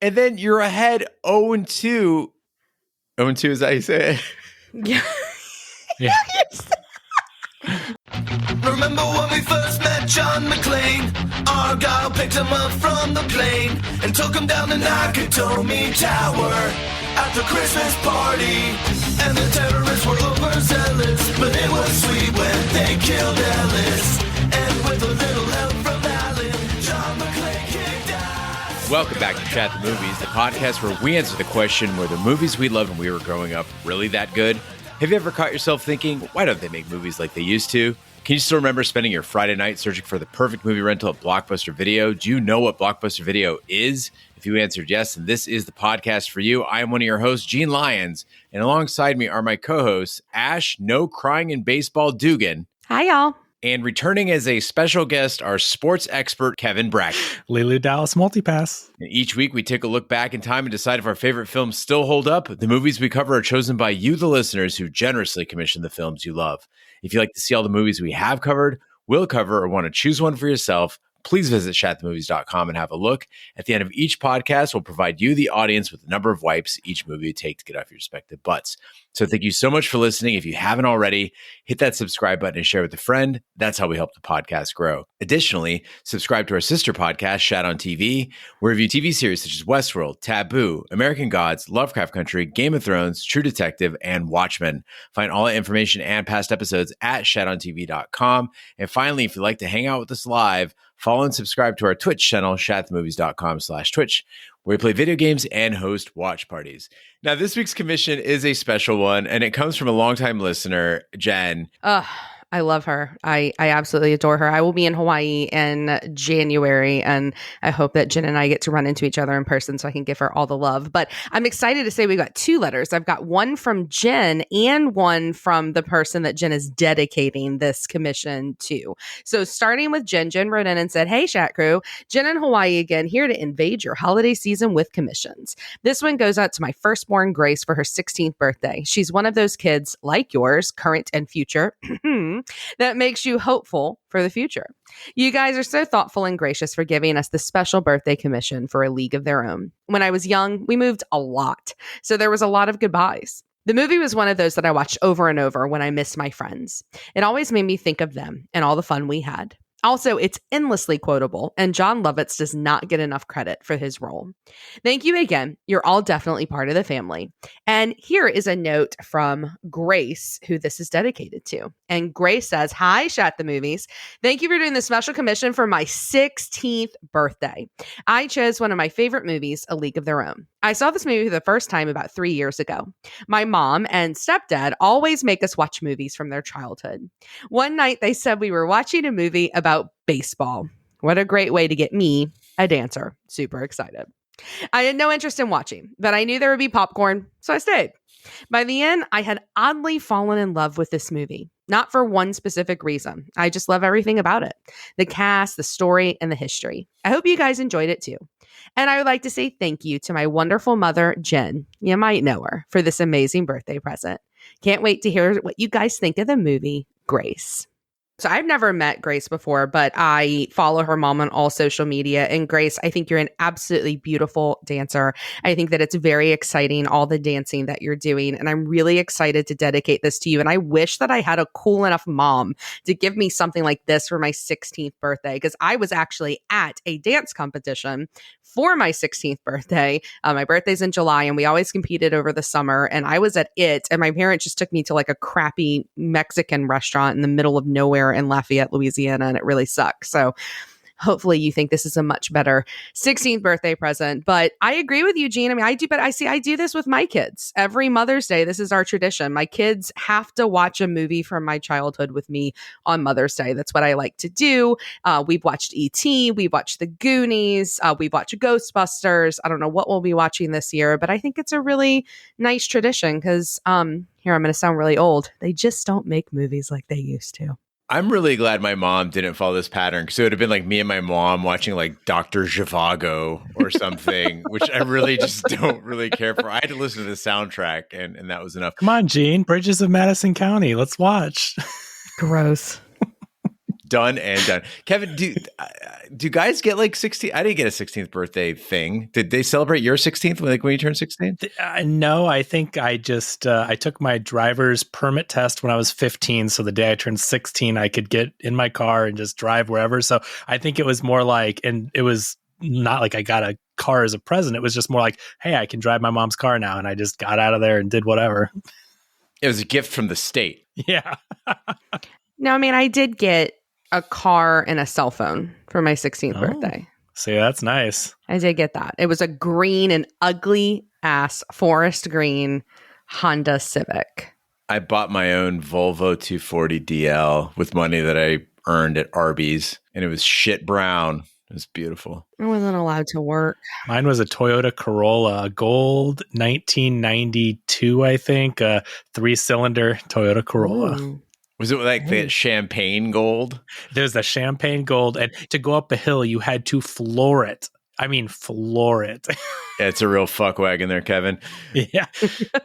And then you're ahead 0-2. 0-2 is that how you say it? Yeah. Yeah. Remember when we first met John McClane? Argyle picked him up from the plane and took him down the Nakatomi Tower at the Christmas party. And the terrorists were overzealous, but it was sweet when they killed Ellis. And with a little help from Alan, John McClane kicked ass. Welcome back to Chat the Movies, the podcast where we answer the question, were the movies we loved when we were growing up really that good? Have you ever caught yourself thinking, why don't they make movies like they used to? Can you still remember spending your Friday night searching for the perfect movie rental at Blockbuster Video? Do you know what Blockbuster Video is? If you answered yes, then this is the podcast for you. I am one of your hosts, Gene Lyons, and alongside me are my co-hosts, Ash, No Crying in Baseball Dugan. Hi, y'all. And returning as a special guest, our sports expert, Kevin Brackett. Lulu Dallas Multipass. And each week, we take a look back in time and decide if our favorite films still hold up. The movies we cover are chosen by you, the listeners, who generously commission the films you love. If you'd like to see all the movies we have covered, will cover, or want to choose one for yourself, please visit shatthemovies.com and have a look. At the end of each podcast, we'll provide you, the audience, with the number of wipes each movie would take to get off your respective butts. So thank you so much for listening. If you haven't already, hit that subscribe button and share with a friend. That's how we help the podcast grow. Additionally, subscribe to our sister podcast, Shat on TV. We review TV series such as Westworld, Taboo, American Gods, Lovecraft Country, Game of Thrones, True Detective, and Watchmen. Find all that information and past episodes at shatontv.com. And finally, if you'd like to hang out with us live, follow and subscribe to our Twitch channel, shatthemovies.com/Twitch, where we play video games and host watch parties. Now, this week's commission is a special one, and it comes from a longtime listener, Jen. I love her. I absolutely adore her. I will be in Hawaii in January, and I hope that Jen and I get to run into each other in person so I can give her all the love. But I'm excited to say we got two letters. I've got one from Jen and one from the person that Jen is dedicating this commission to. So starting with Jen, Jen wrote in and said, "Hey, Shat Crew, Jen in Hawaii again, here to invade your holiday season with commissions. This one goes out to my firstborn Grace for her 16th birthday. She's one of those kids like yours, current and future, that makes you hopeful for the future. You guys are so thoughtful and gracious for giving us this special birthday commission for A League of Their Own. When I was young, we moved a lot, so there was a lot of goodbyes. The movie was one of those that I watched over and over when I missed my friends. It always made me think of them and all the fun we had. Also, it's endlessly quotable, and Jon Lovitz does not get enough credit for his role. Thank you again. You're all definitely part of the family." And here is a note from Grace, who this is dedicated to. And Grace says, "Hi, Shat the Movies. Thank you for doing this special commission for my 16th birthday. I chose one of my favorite movies, A League of Their Own. I saw this movie for the first time about 3 years ago. My mom and stepdad always make us watch movies from their childhood. One night they said we were watching a movie about baseball. What a great way to get me, a dancer, super excited. I had no interest in watching, but I knew there would be popcorn, so I stayed. By the end, I had oddly fallen in love with this movie. Not for one specific reason. I just love everything about it. The cast, the story, and the history. I hope you guys enjoyed it too. And I would like to say thank you to my wonderful mother, Jen. You might know her, for this amazing birthday present. Can't wait to hear what you guys think of the movie, Grace." So I've never met Grace before, but I follow her mom on all social media. And Grace, I think you're an absolutely beautiful dancer. I think that it's very exciting, all the dancing that you're doing. And I'm really excited to dedicate this to you. And I wish that I had a cool enough mom to give me something like this for my 16th birthday, because I was actually at a dance competition for my 16th birthday. My birthday's in July, and we always competed over the summer. And I was at it, and my parents just took me to like a crappy Mexican restaurant in the middle of nowhere in Lafayette, Louisiana, and it really sucks. So hopefully you think this is a much better 16th birthday present. But I agree with you, Gene. I mean, I do this with my kids. Every Mother's Day, this is our tradition. My kids have to watch a movie from my childhood with me on Mother's Day. That's what I like to do. We've watched E.T., we've watched The Goonies, we've watched Ghostbusters. I don't know what we'll be watching this year, but I think it's a really nice tradition because, here, I'm going to sound really old. They just don't make movies like they used to. I'm really glad my mom didn't follow this pattern, because it would have been like me and my mom watching like Dr. Zhivago or something, which I really just don't really care for. I had to listen to the soundtrack and that was enough. Come on, Gene. Bridges of Madison County. Let's watch. Gross. Done and done. Kevin, do guys get like 16? I didn't get a 16th birthday thing. Did they celebrate your 16th when you turned 16? No, I think I just I took my driver's permit test when I was 15. So the day I turned 16, I could get in my car and just drive wherever. So I think it was more like, and it was not like I got a car as a present. It was just more like, hey, I can drive my mom's car now. And I just got out of there and did whatever. It was a gift from the state. Yeah. No, I mean, I did get a car and a cell phone for my 16th birthday. See, that's nice. I did get that. It was a green and ugly ass forest green Honda Civic. I bought my own Volvo 240 DL with money that I earned at Arby's, and it was shit brown. It was beautiful. I wasn't allowed to work. Mine was a Toyota Corolla, gold 1992, I think, 3-cylinder Toyota Corolla. Ooh. Was it like the champagne gold? There's the champagne gold, and to go up a hill, you had to floor it. I mean, floor it. Yeah, it's a real fuck wagon there, Kevin. Yeah.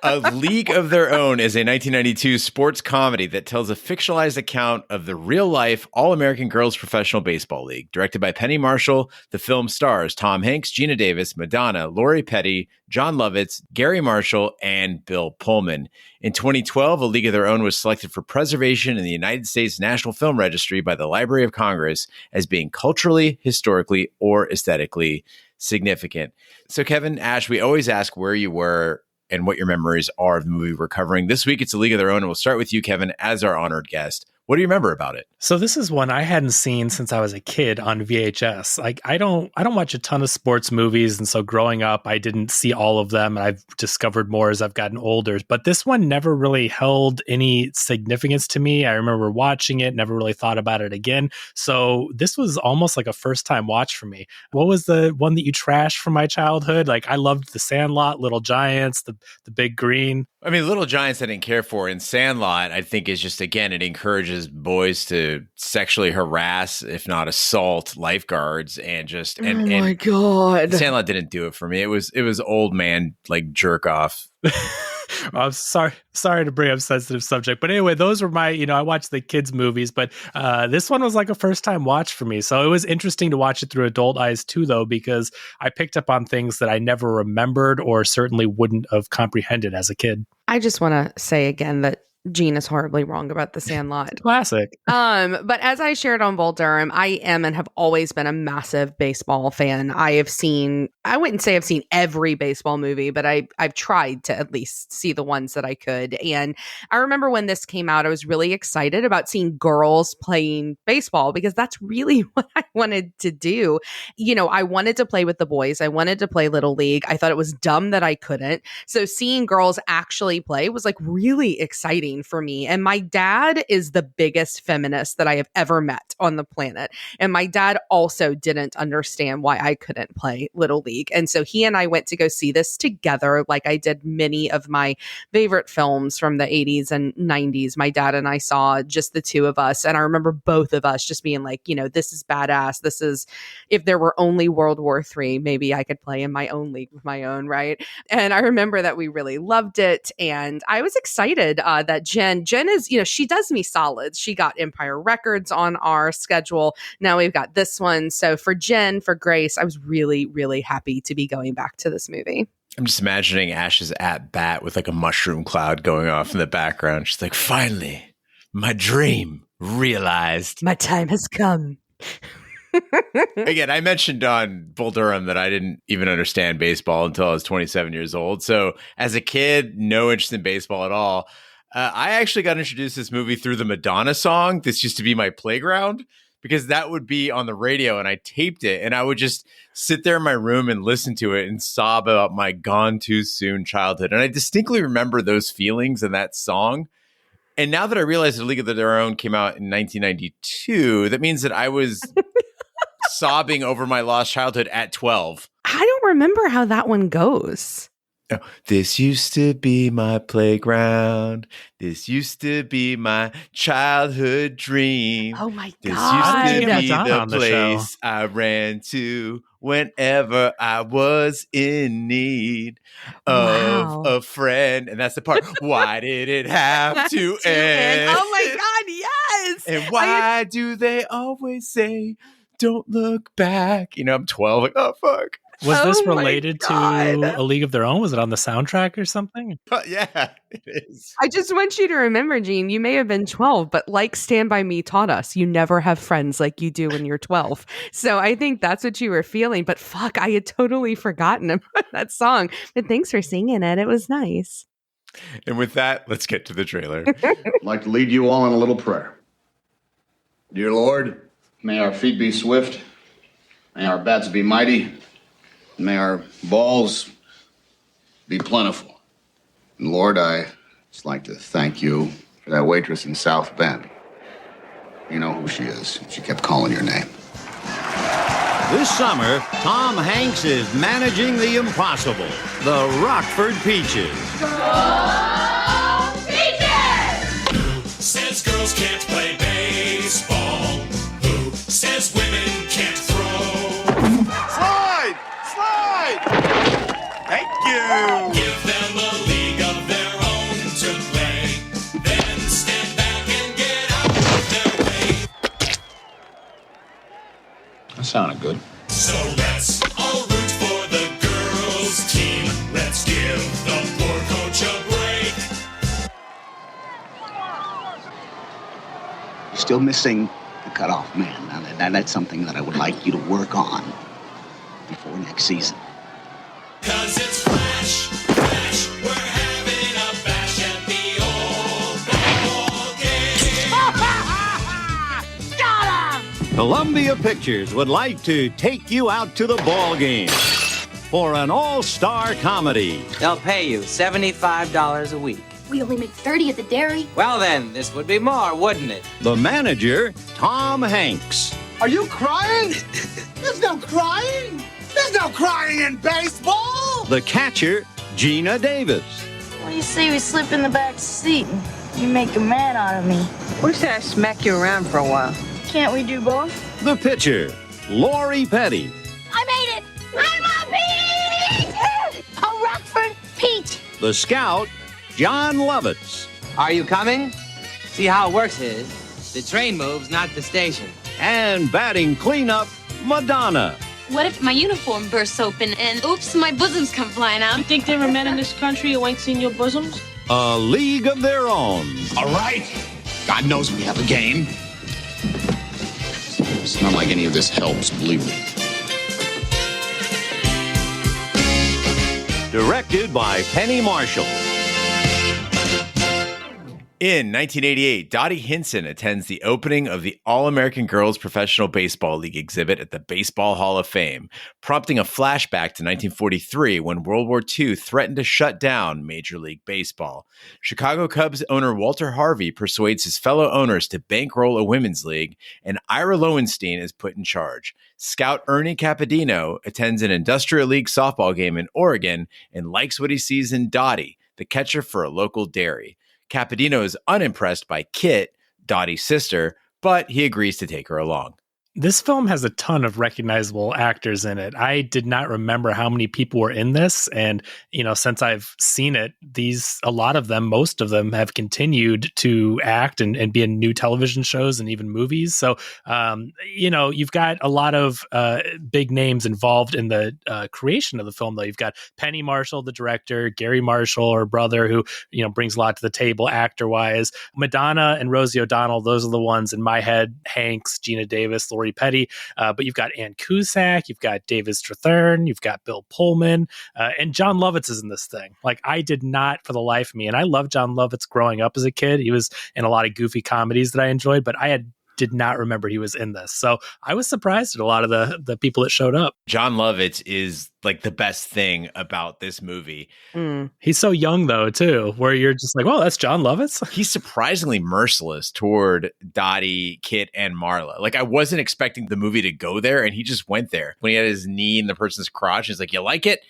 A League of Their Own is a 1992 sports comedy that tells a fictionalized account of the real-life All-American Girls Professional Baseball League. Directed by Penny Marshall, the film stars Tom Hanks, Geena Davis, Madonna, Lori Petty, Jon Lovitz, Garry Marshall, and Bill Pullman. In 2012, A League of Their Own was selected for preservation in the United States National Film Registry by the Library of Congress as being culturally, historically, or aesthetically significant. So, Kevin, Ash, we always ask where you were and what your memories are of the movie we're covering. This week, it's A League of Their Own, and we'll start with you, Kevin, as our honored guest. What do you remember about it? So this is one I hadn't seen since I was a kid on VHS. Like I don't watch a ton of sports movies, and so growing up, I didn't see all of them. And I've discovered more as I've gotten older. But this one never really held any significance to me. I remember watching it, never really thought about it again. So this was almost like a first time watch for me. What was the one that you trashed from my childhood? Like I loved The Sandlot, Little Giants, the Big Green. I mean, Little Giants I didn't care for. And Sandlot, I think, is just, again, it encourages boys to sexually harass, if not assault, lifeguards, and just and oh my God. Sandlot didn't do it for me. It was old man like jerk off. I'm sorry to bring up sensitive subject, but anyway, those were my, I watched the kids movies, but this one was like a first time watch for me. So it was interesting to watch it through adult eyes too, though, because I picked up on things that I never remembered or certainly wouldn't have comprehended as a kid. I just want to say again that Gene is horribly wrong about The Sandlot. Classic. But as I shared on Bull Durham, I am and have always been a massive baseball fan. I wouldn't say I've seen every baseball movie, but I've tried to at least see the ones that I could. And I remember when this came out, I was really excited about seeing girls playing baseball because that's really what I wanted to do. I wanted to play with the boys. I wanted to play Little League. I thought it was dumb that I couldn't. So seeing girls actually play was like really exciting for me. And my dad is the biggest feminist that I have ever met on the planet. And my dad also didn't understand why I couldn't play Little League. And so he and I went to go see this together, like I did many of my favorite films from the 80s and 90s. My dad and I saw just the two of us. And I remember both of us just being like, this is badass. This is, if there were only World War III, maybe I could play in my own league with my own, right? And I remember that we really loved it. And I was excited that Jen is, she does me solids. She got Empire Records on our schedule. Now we've got this one. So for Jen, for Grace, I was really, really happy to be going back to this movie. I'm just imagining Ash's at bat with like a mushroom cloud going off in the background. She's like, finally, my dream realized. My time has come. Again, I mentioned on Bull Durham that I didn't even understand baseball until I was 27 years old. So as a kid, no interest in baseball at all. I actually got introduced to this movie through the Madonna song. This used to be my playground because that would be on the radio and I taped it and I would just sit there in my room and listen to it and sob about my gone too soon childhood. And I distinctly remember those feelings and that song. And now that I realize The League of Their Own came out in 1992, that means that I was sobbing over my lost childhood at 12. I don't remember how that one goes. Oh, this used to be my playground. This used to be my childhood dream. Oh my This God. used to be Madonna the on the place show. I ran to whenever I was in need of a friend. And that's the part. Why did it have to end? Oh my God, yes. And why do they always say, don't look back? You know, I'm 12, like, oh, fuck. Was this related to A League of Their Own? Was it on the soundtrack or something? Yeah, it is. I just want you to remember, Gene, you may have been 12, but like Stand By Me taught us, you never have friends like you do when you're 12. So I think that's what you were feeling. But fuck, I had totally forgotten about that song. But thanks for singing it. It was nice. And with that, let's get to the trailer. I'd like to lead you all in a little prayer. Dear Lord, may our feet be swift, may our bats be mighty, and may our balls be plentiful. And Lord, I just like to thank you for that waitress in South Bend. You know who she is. She kept calling your name. This summer, Tom Hanks is managing the impossible, the Rockford Peaches. Go Peaches! Who says girls can't play baseball? Who says women can't throw? Slide! Slide! Thank you! Give them a league of their own to play. Then stand back and get out of their way. That sounded good. So let's all root for the girls' team. Let's give the poor coach a break. You're still missing the cutoff man. Now, that's something that I would like you to work on before next season. 'Cause it's fresh, fresh. We're having a bash at the old ball game. Got him! Columbia Pictures would like to take you out to the ball game for an all-star comedy. They'll pay you $75 a week. We only make 30 at the dairy. Well then, this would be more, wouldn't it? The manager, Tom Hanks. Are you crying? There's no crying! There's no crying in baseball! The catcher, Geena Davis. What do you say we slip in the back seat and you make a man out of me? What if I smack you around for a while? Can't we do both? The pitcher, Lori Petty. I made it! I'm a peach! A Rockford peach! The scout, Jon Lovitz. Are you coming? See how it works is, the train moves, not the station. And batting cleanup, Madonna. What if my uniform bursts open and oops, my bosoms come flying out? You think there are men in this country who ain't seen your bosoms? A League of Their Own. All right. God knows we have a game. It's not like any of this helps, believe me. Directed by Penny Marshall. In 1988, Dottie Hinson attends the opening of the All-American Girls Professional Baseball League exhibit at the Baseball Hall of Fame, prompting a flashback to 1943 when World War II threatened to shut down Major League Baseball. Chicago Cubs owner Walter Harvey persuades his fellow owners to bankroll a women's league, and Ira Lowenstein is put in charge. Scout Ernie Capadino attends an Industrial League softball game in Oregon and likes what he sees in Dottie, the catcher for a local dairy. Capadino is unimpressed by Kit, Dottie's sister, but he agrees to take her along. This film has a ton of recognizable actors in it. I did not remember how many people were in this. And, since I've seen it, a lot of them, most of them have continued to act and be in new television shows and even movies. So, you've got a lot of big names involved in the creation of the film, though. You've got Penny Marshall, the director, Garry Marshall, her brother, who, brings a lot to the table actor-wise. Madonna and Rosie O'Donnell, those are the ones in my head. Hanks, Geena Davis, Lori Petty, but you've got Ann Cusack, you've got David Strathairn, you've got Bill Pullman, and Jon Lovitz is in this thing. Like, I did not for the life of me, and I loved Jon Lovitz growing up as a kid. He was in a lot of goofy comedies that I enjoyed, but I did not remember he was in this. So I was surprised at a lot of the people that showed up. Jon Lovitz is like the best thing about this movie. He's so young though, too, where you're just like, well, that's Jon Lovitz. He's surprisingly merciless toward Dottie, Kit, and Marla. Like, I wasn't expecting the movie to go there, and he just went there when he had his knee in the person's crotch. He's like, you like it?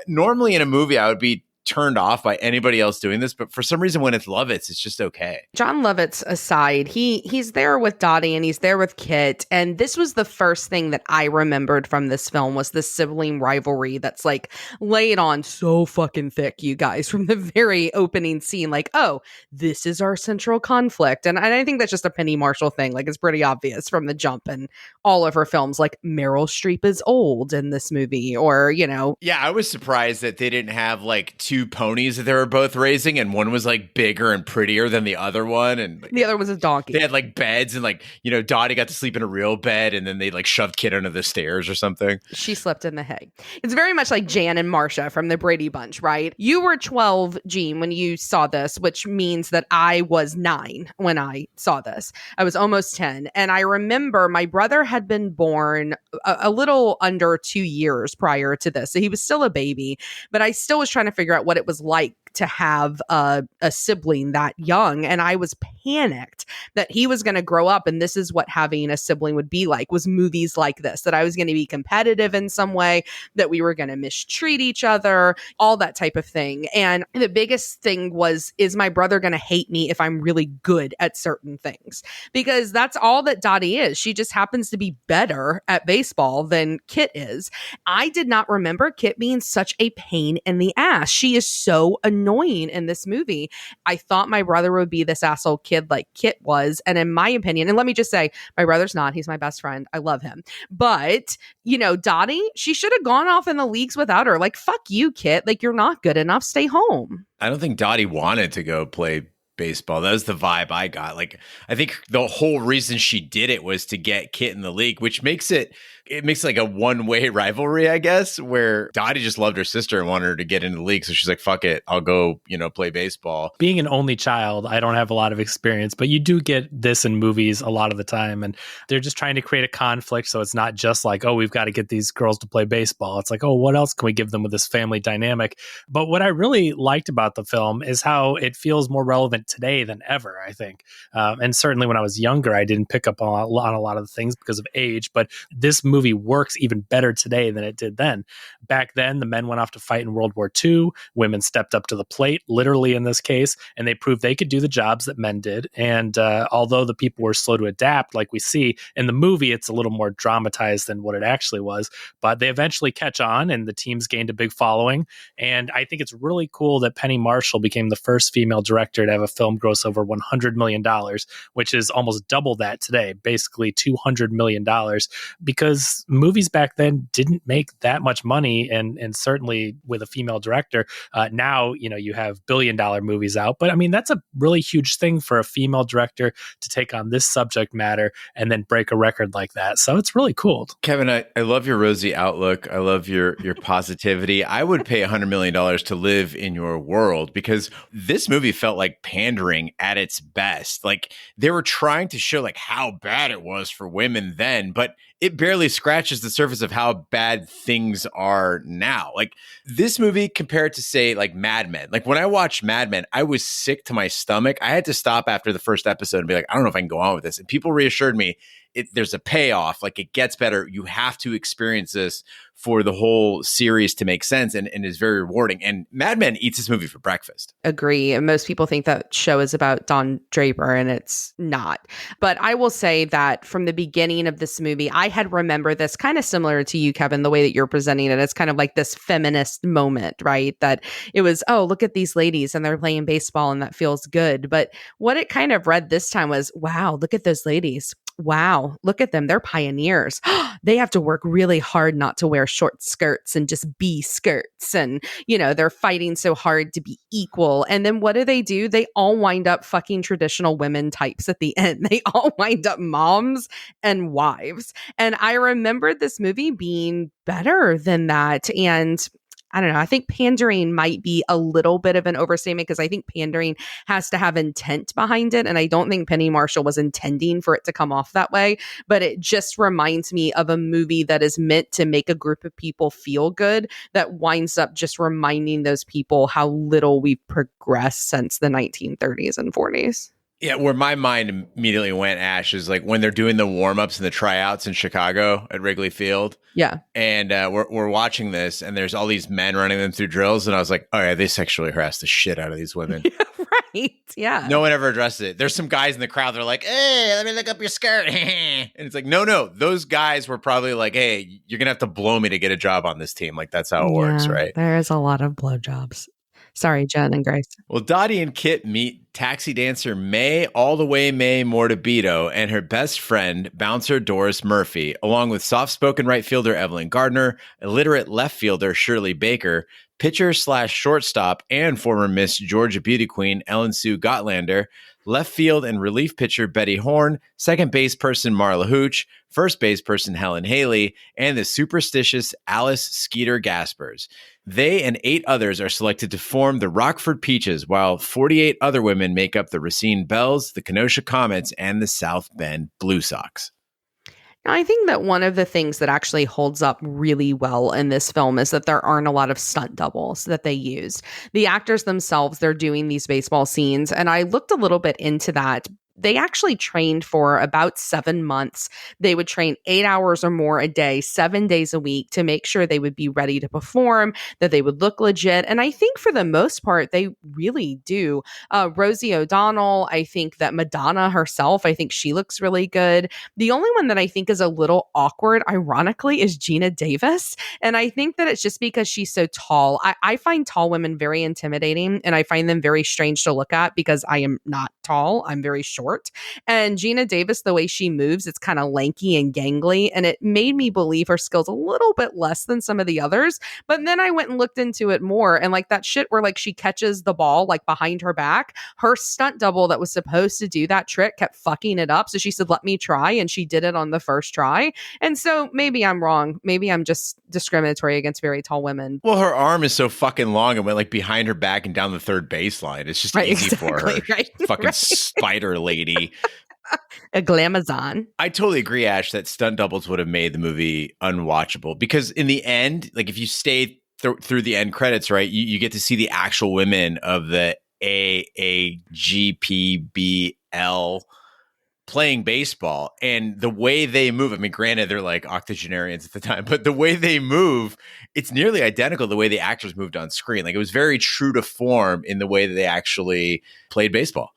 Normally in a movie, I would be turned off by anybody else doing this, but for some reason when it's Lovitz, it's just okay. Jon Lovitz aside, he's there with Dottie and he's there with Kit, and this was the first thing that I remembered from this film was this sibling rivalry that's like laid on so fucking thick, you guys, from the very opening scene. Like, oh, this is our central conflict, and I think that's just a Penny Marshall thing. Like, it's pretty obvious from the jump in all of her films. Like, Meryl Streep is old in this movie, or Yeah, I was surprised that they didn't have like two ponies that they were both raising, and one was like bigger and prettier than the other one, and the other was a donkey. They had like beds, and like Dottie got to sleep in a real bed, and then they like shoved Kit under the stairs or something. She slept in the hay. It's very much like Jan and Marcia from the Brady Bunch, right? You were 12, Gene, when you saw this, which means that I was 9 when I saw this. I was almost 10, and I remember my brother had been born a little under 2 years prior to this, so he was still a baby, but I still was trying to figure out what it was like to have a sibling that young, and I was panicked that he was going to grow up and this is what having a sibling would be like, was movies like this, that I was going to be competitive in some way, that we were going to mistreat each other, all that type of thing. And the biggest thing was, is my brother going to hate me if I'm really good at certain things? Because that's all that Dottie is. She just happens to be better at baseball than Kit is. I did not remember Kit being such a pain in the ass. She is so annoying in this movie. I thought my brother would be this asshole kid like Kit was. And in my opinion, and let me just say, my brother's not. He's my best friend. I love him. But, Dottie, she should have gone off in the leagues without her. Like, fuck you, Kit. Like, you're not good enough. Stay home. I don't think Dottie wanted to go play baseball. That was the vibe I got. Like, I think the whole reason she did it was to get Kit in the league, which makes it like a one-way rivalry, I guess, where Dottie just loved her sister and wanted her to get into the league. So she's like, fuck it, I'll go, play baseball. Being an only child, I don't have a lot of experience, but you do get this in movies a lot of the time. And they're just trying to create a conflict. So it's not just like, oh, we've got to get these girls to play baseball. It's like, oh, what else can we give them with this family dynamic? But what I really liked about the film is how it feels more relevant today than ever, I think. And certainly when I was younger, I didn't pick up on a lot of the things because of age, but this movie works even better today than it did then. Back then, the men went off to fight in World War II. Women stepped up to the plate, literally in this case, and they proved they could do the jobs that men did. And although the people were slow to adapt, like we see in the movie, it's a little more dramatized than what it actually was. But they eventually catch on, and the teams gained a big following. And I think it's really cool that Penny Marshall became the first female director to have a film gross over $100 million, which is almost double that today, basically $200 million, because movies back then didn't make that much money. And certainly with a female director, now, you have $1 billion movies out. But I mean, that's a really huge thing for a female director to take on this subject matter and then break a record like that. So it's really cool. Kevin, I love your rosy outlook. I love your positivity. I would pay $100 million to live in your world, because this movie felt like pandering at its best. Like, they were trying to show like how bad it was for women then, but it barely scratches the surface of how bad things are now. Like, this movie compared to, say, like Mad Men. Like, when I watched Mad Men, I was sick to my stomach. I had to stop after the first episode and be like, I don't know if I can go on with this. And people reassured me, there's a payoff. Like, it gets better. You have to experience this for the whole series to make sense, and is very rewarding. And Mad Men eats this movie for breakfast. Agree. And most people think that show is about Don Draper, and it's not. But I will say that from the beginning of this movie, I had remembered this kind of similar to you, Kevin, the way that you're presenting it. It's kind of like this feminist moment, right? That it was, oh, look at these ladies and they're playing baseball and that feels good. But what it kind of read this time was, wow, look at those ladies. Wow, look at them. They're pioneers. They have to work really hard not to wear short skirts and just be skirts. And, they're fighting so hard to be equal. And then what do? They all wind up fucking traditional women types at the end. They all wind up moms and wives. And I remembered this movie being better than that. And I don't know. I think pandering might be a little bit of an overstatement, because I think pandering has to have intent behind it. And I don't think Penny Marshall was intending for it to come off that way. But it just reminds me of a movie that is meant to make a group of people feel good, that winds up just reminding those people how little we've progressed since the 1930s and 40s. Yeah, where my mind immediately went, Ash, is like when they're doing the warm-ups and the tryouts in Chicago at Wrigley Field. Yeah. And we're watching this, and there's all these men running them through drills, and I was like, oh yeah, they sexually harass the shit out of these women. Right. Yeah. No one ever addresses it. There's some guys in the crowd that are like, hey, let me look up your skirt. And it's like, no. Those guys were probably like, hey, you're going to have to blow me to get a job on this team. Like, that's how it works, right? There is a lot of blowjobs. Sorry, Jen and Grace. Well, Dottie and Kit meet taxi dancer May All the Way May Mortabito and her best friend, bouncer Doris Murphy, along with soft-spoken right fielder Evelyn Gardner, illiterate left fielder Shirley Baker, pitcher/shortstop and former Miss Georgia Beauty Queen Ellen Sue Gottlander, left field and relief pitcher Betty Horn, second base person Marla Hooch, first base person Helen Haley, and the superstitious Alice Skeeter Gaspers. They and 8 others are selected to form the Rockford Peaches, while 48 other women make up the Racine Bells, the Kenosha Comets, and the South Bend Blue Sox. Now, I think that one of the things that actually holds up really well in this film is that there aren't a lot of stunt doubles that they use. The actors themselves, they're doing these baseball scenes, and I looked a little bit into that. They actually trained for about 7 months. They would train 8 hours or more a day, 7 days a week to make sure they would be ready to perform, that they would look legit. And I think for the most part, they really do. Rosie O'Donnell, I think that Madonna herself, I think she looks really good. The only one that I think is a little awkward, ironically, is Geena Davis. And I think that it's just because she's so tall. I find tall women very intimidating, and I find them very strange to look at because I am not tall. I'm very short. And Geena Davis, the way she moves, it's kind of lanky and gangly, and it made me believe her skills a little bit less than some of the others. But then I went and looked into it more, and like that shit where like she catches the ball like behind her back, her stunt double that was supposed to do that trick kept fucking it up. So she said, let me try, and she did it on the first try. And so maybe I'm wrong. Maybe I'm just discriminatory against very tall women. Well, her arm is so fucking long and went like behind her back and down the third baseline. It's just easy for her. Right, fucking spider lady. A glamazon. I totally agree, Ash, that stunt doubles would have made the movie unwatchable because in the end, like if you stay through the end credits, right, you get to see the actual women of the AAGPBL playing baseball, and the way they move, I mean, granted, they're like octogenarians at the time, but the way they move, it's nearly identical to the way the actors moved on screen. Like it was very true to form in the way that they actually played baseball.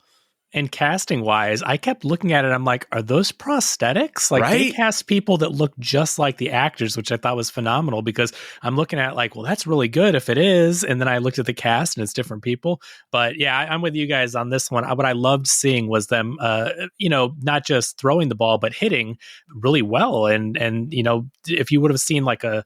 And casting wise, I kept looking at it. I'm like, are those prosthetics? Like they Right? cast people that look just like the actors, which I thought was phenomenal because I'm looking at like, well, that's really good if it is. And then I looked at the cast and it's different people. But yeah, I'm with you guys on this one. What I loved seeing was them, not just throwing the ball, but hitting really well. And if you would have seen like a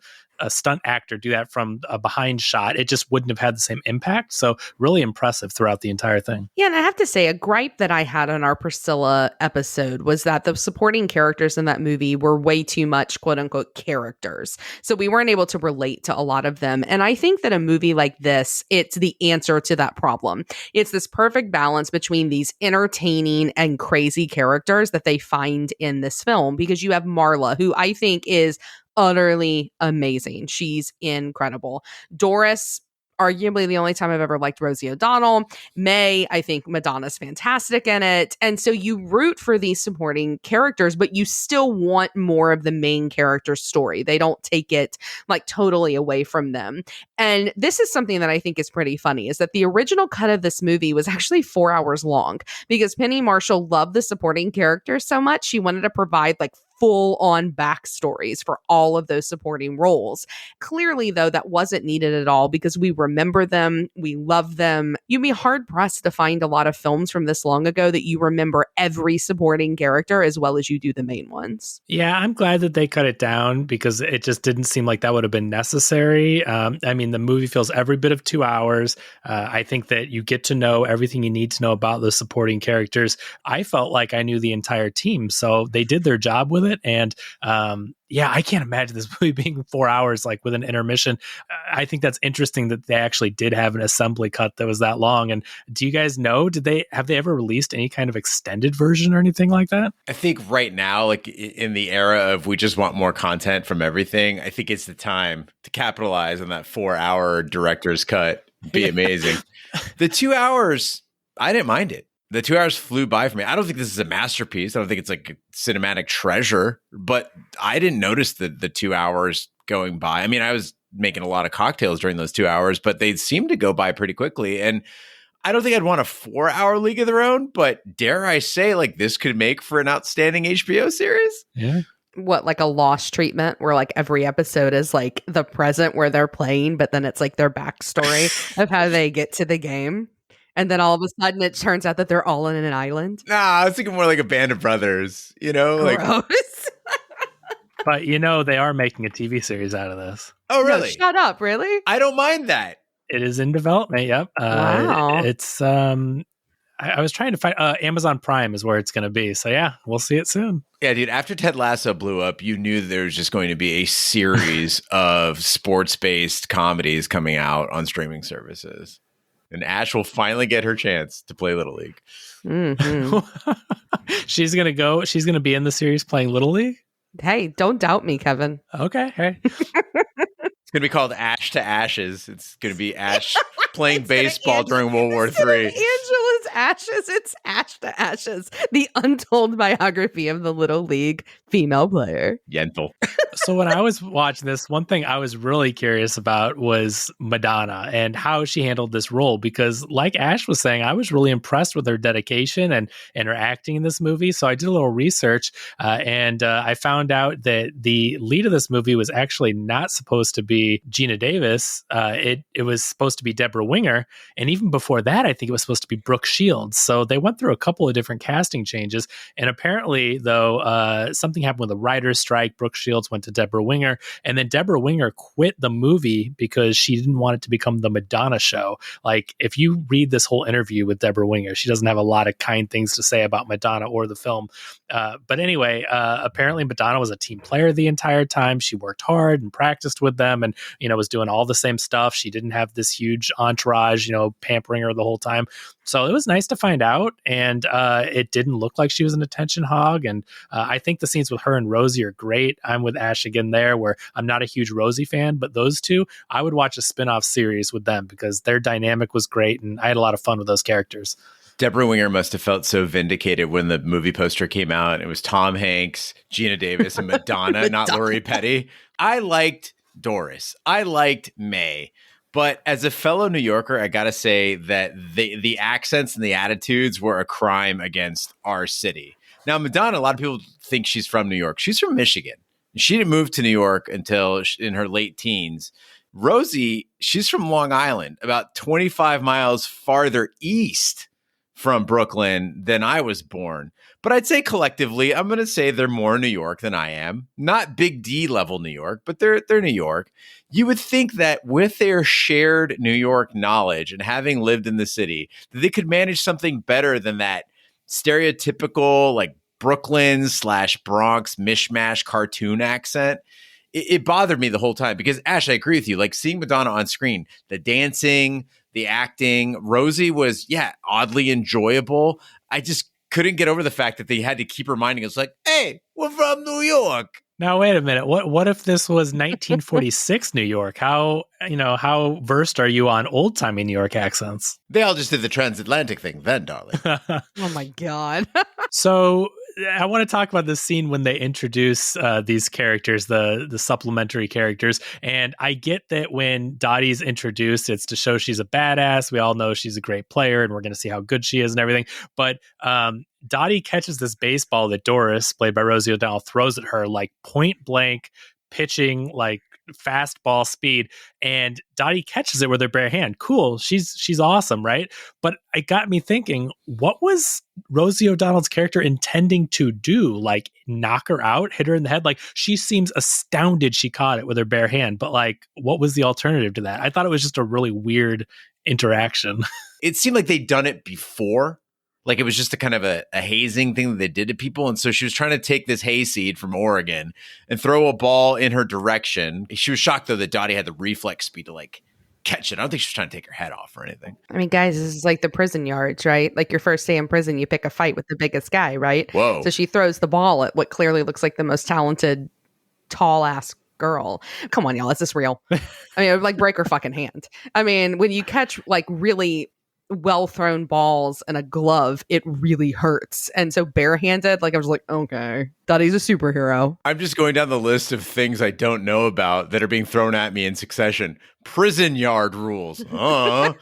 stunt actor do that from a behind shot, it just wouldn't have had the same impact. So really impressive throughout the entire thing. Yeah, and I have to say, a gripe that I had on our Priscilla episode was that the supporting characters in that movie were way too much, quote unquote, characters. So we weren't able to relate to a lot of them. And I think that a movie like this, it's the answer to that problem. It's this perfect balance between these entertaining and crazy characters that they find in this film, because you have Marla, who I think is utterly amazing. She's incredible. Doris, arguably the only time I've ever liked Rosie O'Donnell. May, I think Madonna's fantastic in it. And so you root for these supporting characters, but you still want more of the main character's story. They don't take it like totally away from them. And this is something that I think is pretty funny, is that the original cut of this movie was actually 4 hours long because Penny Marshall loved the supporting characters so much. She wanted to provide like full-on backstories for all of those supporting roles. Clearly, though, that wasn't needed at all because we remember them, we love them. You'd be hard-pressed to find a lot of films from this long ago that you remember every supporting character as well as you do the main ones. Yeah, I'm glad that they cut it down because it just didn't seem like that would have been necessary. I mean, the movie feels every bit of 2 hours. I think that you get to know everything you need to know about the supporting characters. I felt like I knew the entire team, so they did their job with it. And I can't imagine this movie being 4 hours, like with an intermission. I think that's interesting that they actually did have an assembly cut that was that long. And do you guys know, have they ever released any kind of extended version or anything like that? I think right now, like in the era of we just want more content from everything, I think it's the time to capitalize on that 4 hour director's cut. Be amazing. The 2 hours, I didn't mind it. The 2 hours flew by for me. I don't think this is a masterpiece. I don't think it's like a cinematic treasure, but I didn't notice the 2 hours going by. I mean, I was making a lot of cocktails during those 2 hours, but they seemed to go by pretty quickly. And I don't think I'd want a 4-hour League of Their Own, but dare I say, like, this could make for an outstanding HBO series? Yeah. What, like a Lost treatment where like every episode is like the present where they're playing, but then it's like their backstory of how they get to the game. And then all of a sudden it turns out that they're all in an island. Nah, I was thinking more like a Band of Brothers, you know? Like, but they are making a TV series out of this. Oh, really? No, shut up, really? I don't mind that. It is in development, yep. Wow. It's, I was trying to find, Amazon Prime is where it's going to be. So yeah, we'll see it soon. Yeah, dude, after Ted Lasso blew up, you knew there was just going to be a series of sports-based comedies coming out on streaming services. And Ash will finally get her chance to play Little League. Mm-hmm. She's going to be in the series playing Little League? Hey, don't doubt me, Kevin. Okay. Hey. It's going to be called Ash to Ashes. It's going to be Ash playing baseball during World War III. Angela's Ashes. It's Ash to Ashes. The untold biography of the Little League female player. Yentl. So when I was watching this, one thing I was really curious about was Madonna and how she handled this role, because like Ash was saying, I was really impressed with her dedication and her acting in this movie. So I did a little research and I found out that the lead of this movie was actually not supposed to be Geena Davis. It was supposed to be Deborah Winger. And even before that, I think it was supposed to be Brooke Shields. So they went through a couple of different casting changes. And apparently, though, something happened with a writer's strike. Brooke Shields went to Deborah Winger. And then Deborah Winger quit the movie because she didn't want it to become the Madonna show. Like, if you read this whole interview with Deborah Winger, she doesn't have a lot of kind things to say about Madonna or the film. But anyway, apparently Madonna was a team player the entire time. She worked hard and practiced with them and, was doing all the same stuff. She didn't have this huge entourage, pampering her the whole time. So it was nice to find out. And it didn't look like she was an attention hog. And I think the scenes with her and Rosie are great. I'm with Ash again there, where I'm not a huge Rosie fan, but those two, I would watch a spin-off series with them because their dynamic was great. And I had a lot of fun with those characters. Deborah Winger must have felt so vindicated when the movie poster came out. It was Tom Hanks, Geena Davis, and Madonna, not Lori Petty. I liked Doris. I liked May. But as a fellow New Yorker, I got to say that the accents and the attitudes were a crime against our city. Now, Madonna, a lot of people think she's from New York. She's from Michigan. She didn't move to New York until in her late teens. Rosie, she's from Long Island, about 25 miles farther east from Brooklyn than I was born. But I'd say collectively, I'm going to say they're more New York than I am. Not big D level New York, but they're New York. You would think that with their shared New York knowledge and having lived in the city, that they could manage something better than that stereotypical like Brooklyn / Bronx mishmash cartoon accent. It bothered me the whole time because, Ash, I agree with you. Like seeing Madonna on screen, the dancing, the acting, Rosie was, oddly enjoyable. I just couldn't get over the fact that they had to keep reminding us like, hey, we're from New York. Now, wait a minute. What if this was 1946 New York? How versed are you on old-timey New York accents? They all just did the transatlantic thing then, darling. Oh, my God. So I want to talk about this scene when they introduce these characters, the supplementary characters. And I get that when Dottie's introduced, it's to show she's a badass. We all know she's a great player and we're going to see how good she is and everything. But Dottie catches this baseball that Doris, played by Rosie O'Donnell, throws at her like point blank, pitching like fastball speed, and Dottie catches it with her bare hand. Cool. She's awesome, right? But it got me thinking, what was Rosie O'Donnell's character intending to do? Like knock her out, hit her in the head? Like she seems astounded she caught it with her bare hand, but like what was the alternative to that? I thought it was just a really weird interaction. It seemed like they'd done it before. Like it was just a kind of a hazing thing that they did to people. And so she was trying to take this hayseed from Oregon and throw a ball in her direction. She was shocked, though, that Dottie had the reflex speed to like catch it. I don't think she was trying to take her head off or anything. I mean, guys, this is like the prison yards, right? Like your first day in prison, you pick a fight with the biggest guy, right? Whoa. So she throws the ball at what clearly looks like the most talented, tall ass girl. Come on, y'all. Is this real? I mean, it would like break her fucking hand. I mean, when you catch like really well thrown balls and a glove, it really hurts. And so barehanded, like I was like, okay, Dottie's a superhero. I'm just going down the list of things I don't know about that are being thrown at me in succession. Prison yard rules. How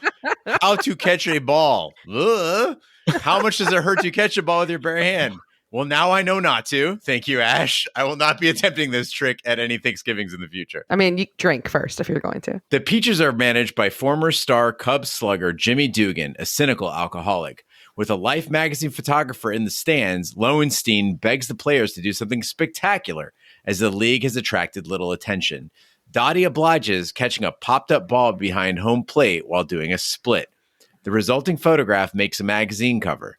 to catch a ball. How much does it hurt to catch a ball with your bare hand? Well, now I know not to. Thank you, Ash. I will not be attempting this trick at any Thanksgivings in the future. I mean, you drink first if you're going to. The Peaches are managed by former star Cubs slugger Jimmy Dugan, a cynical alcoholic. With a Life magazine photographer in the stands, Lowenstein begs the players to do something spectacular, as the league has attracted little attention. Dottie obliges, catching a popped-up ball behind home plate while doing a split. The resulting photograph makes a magazine cover.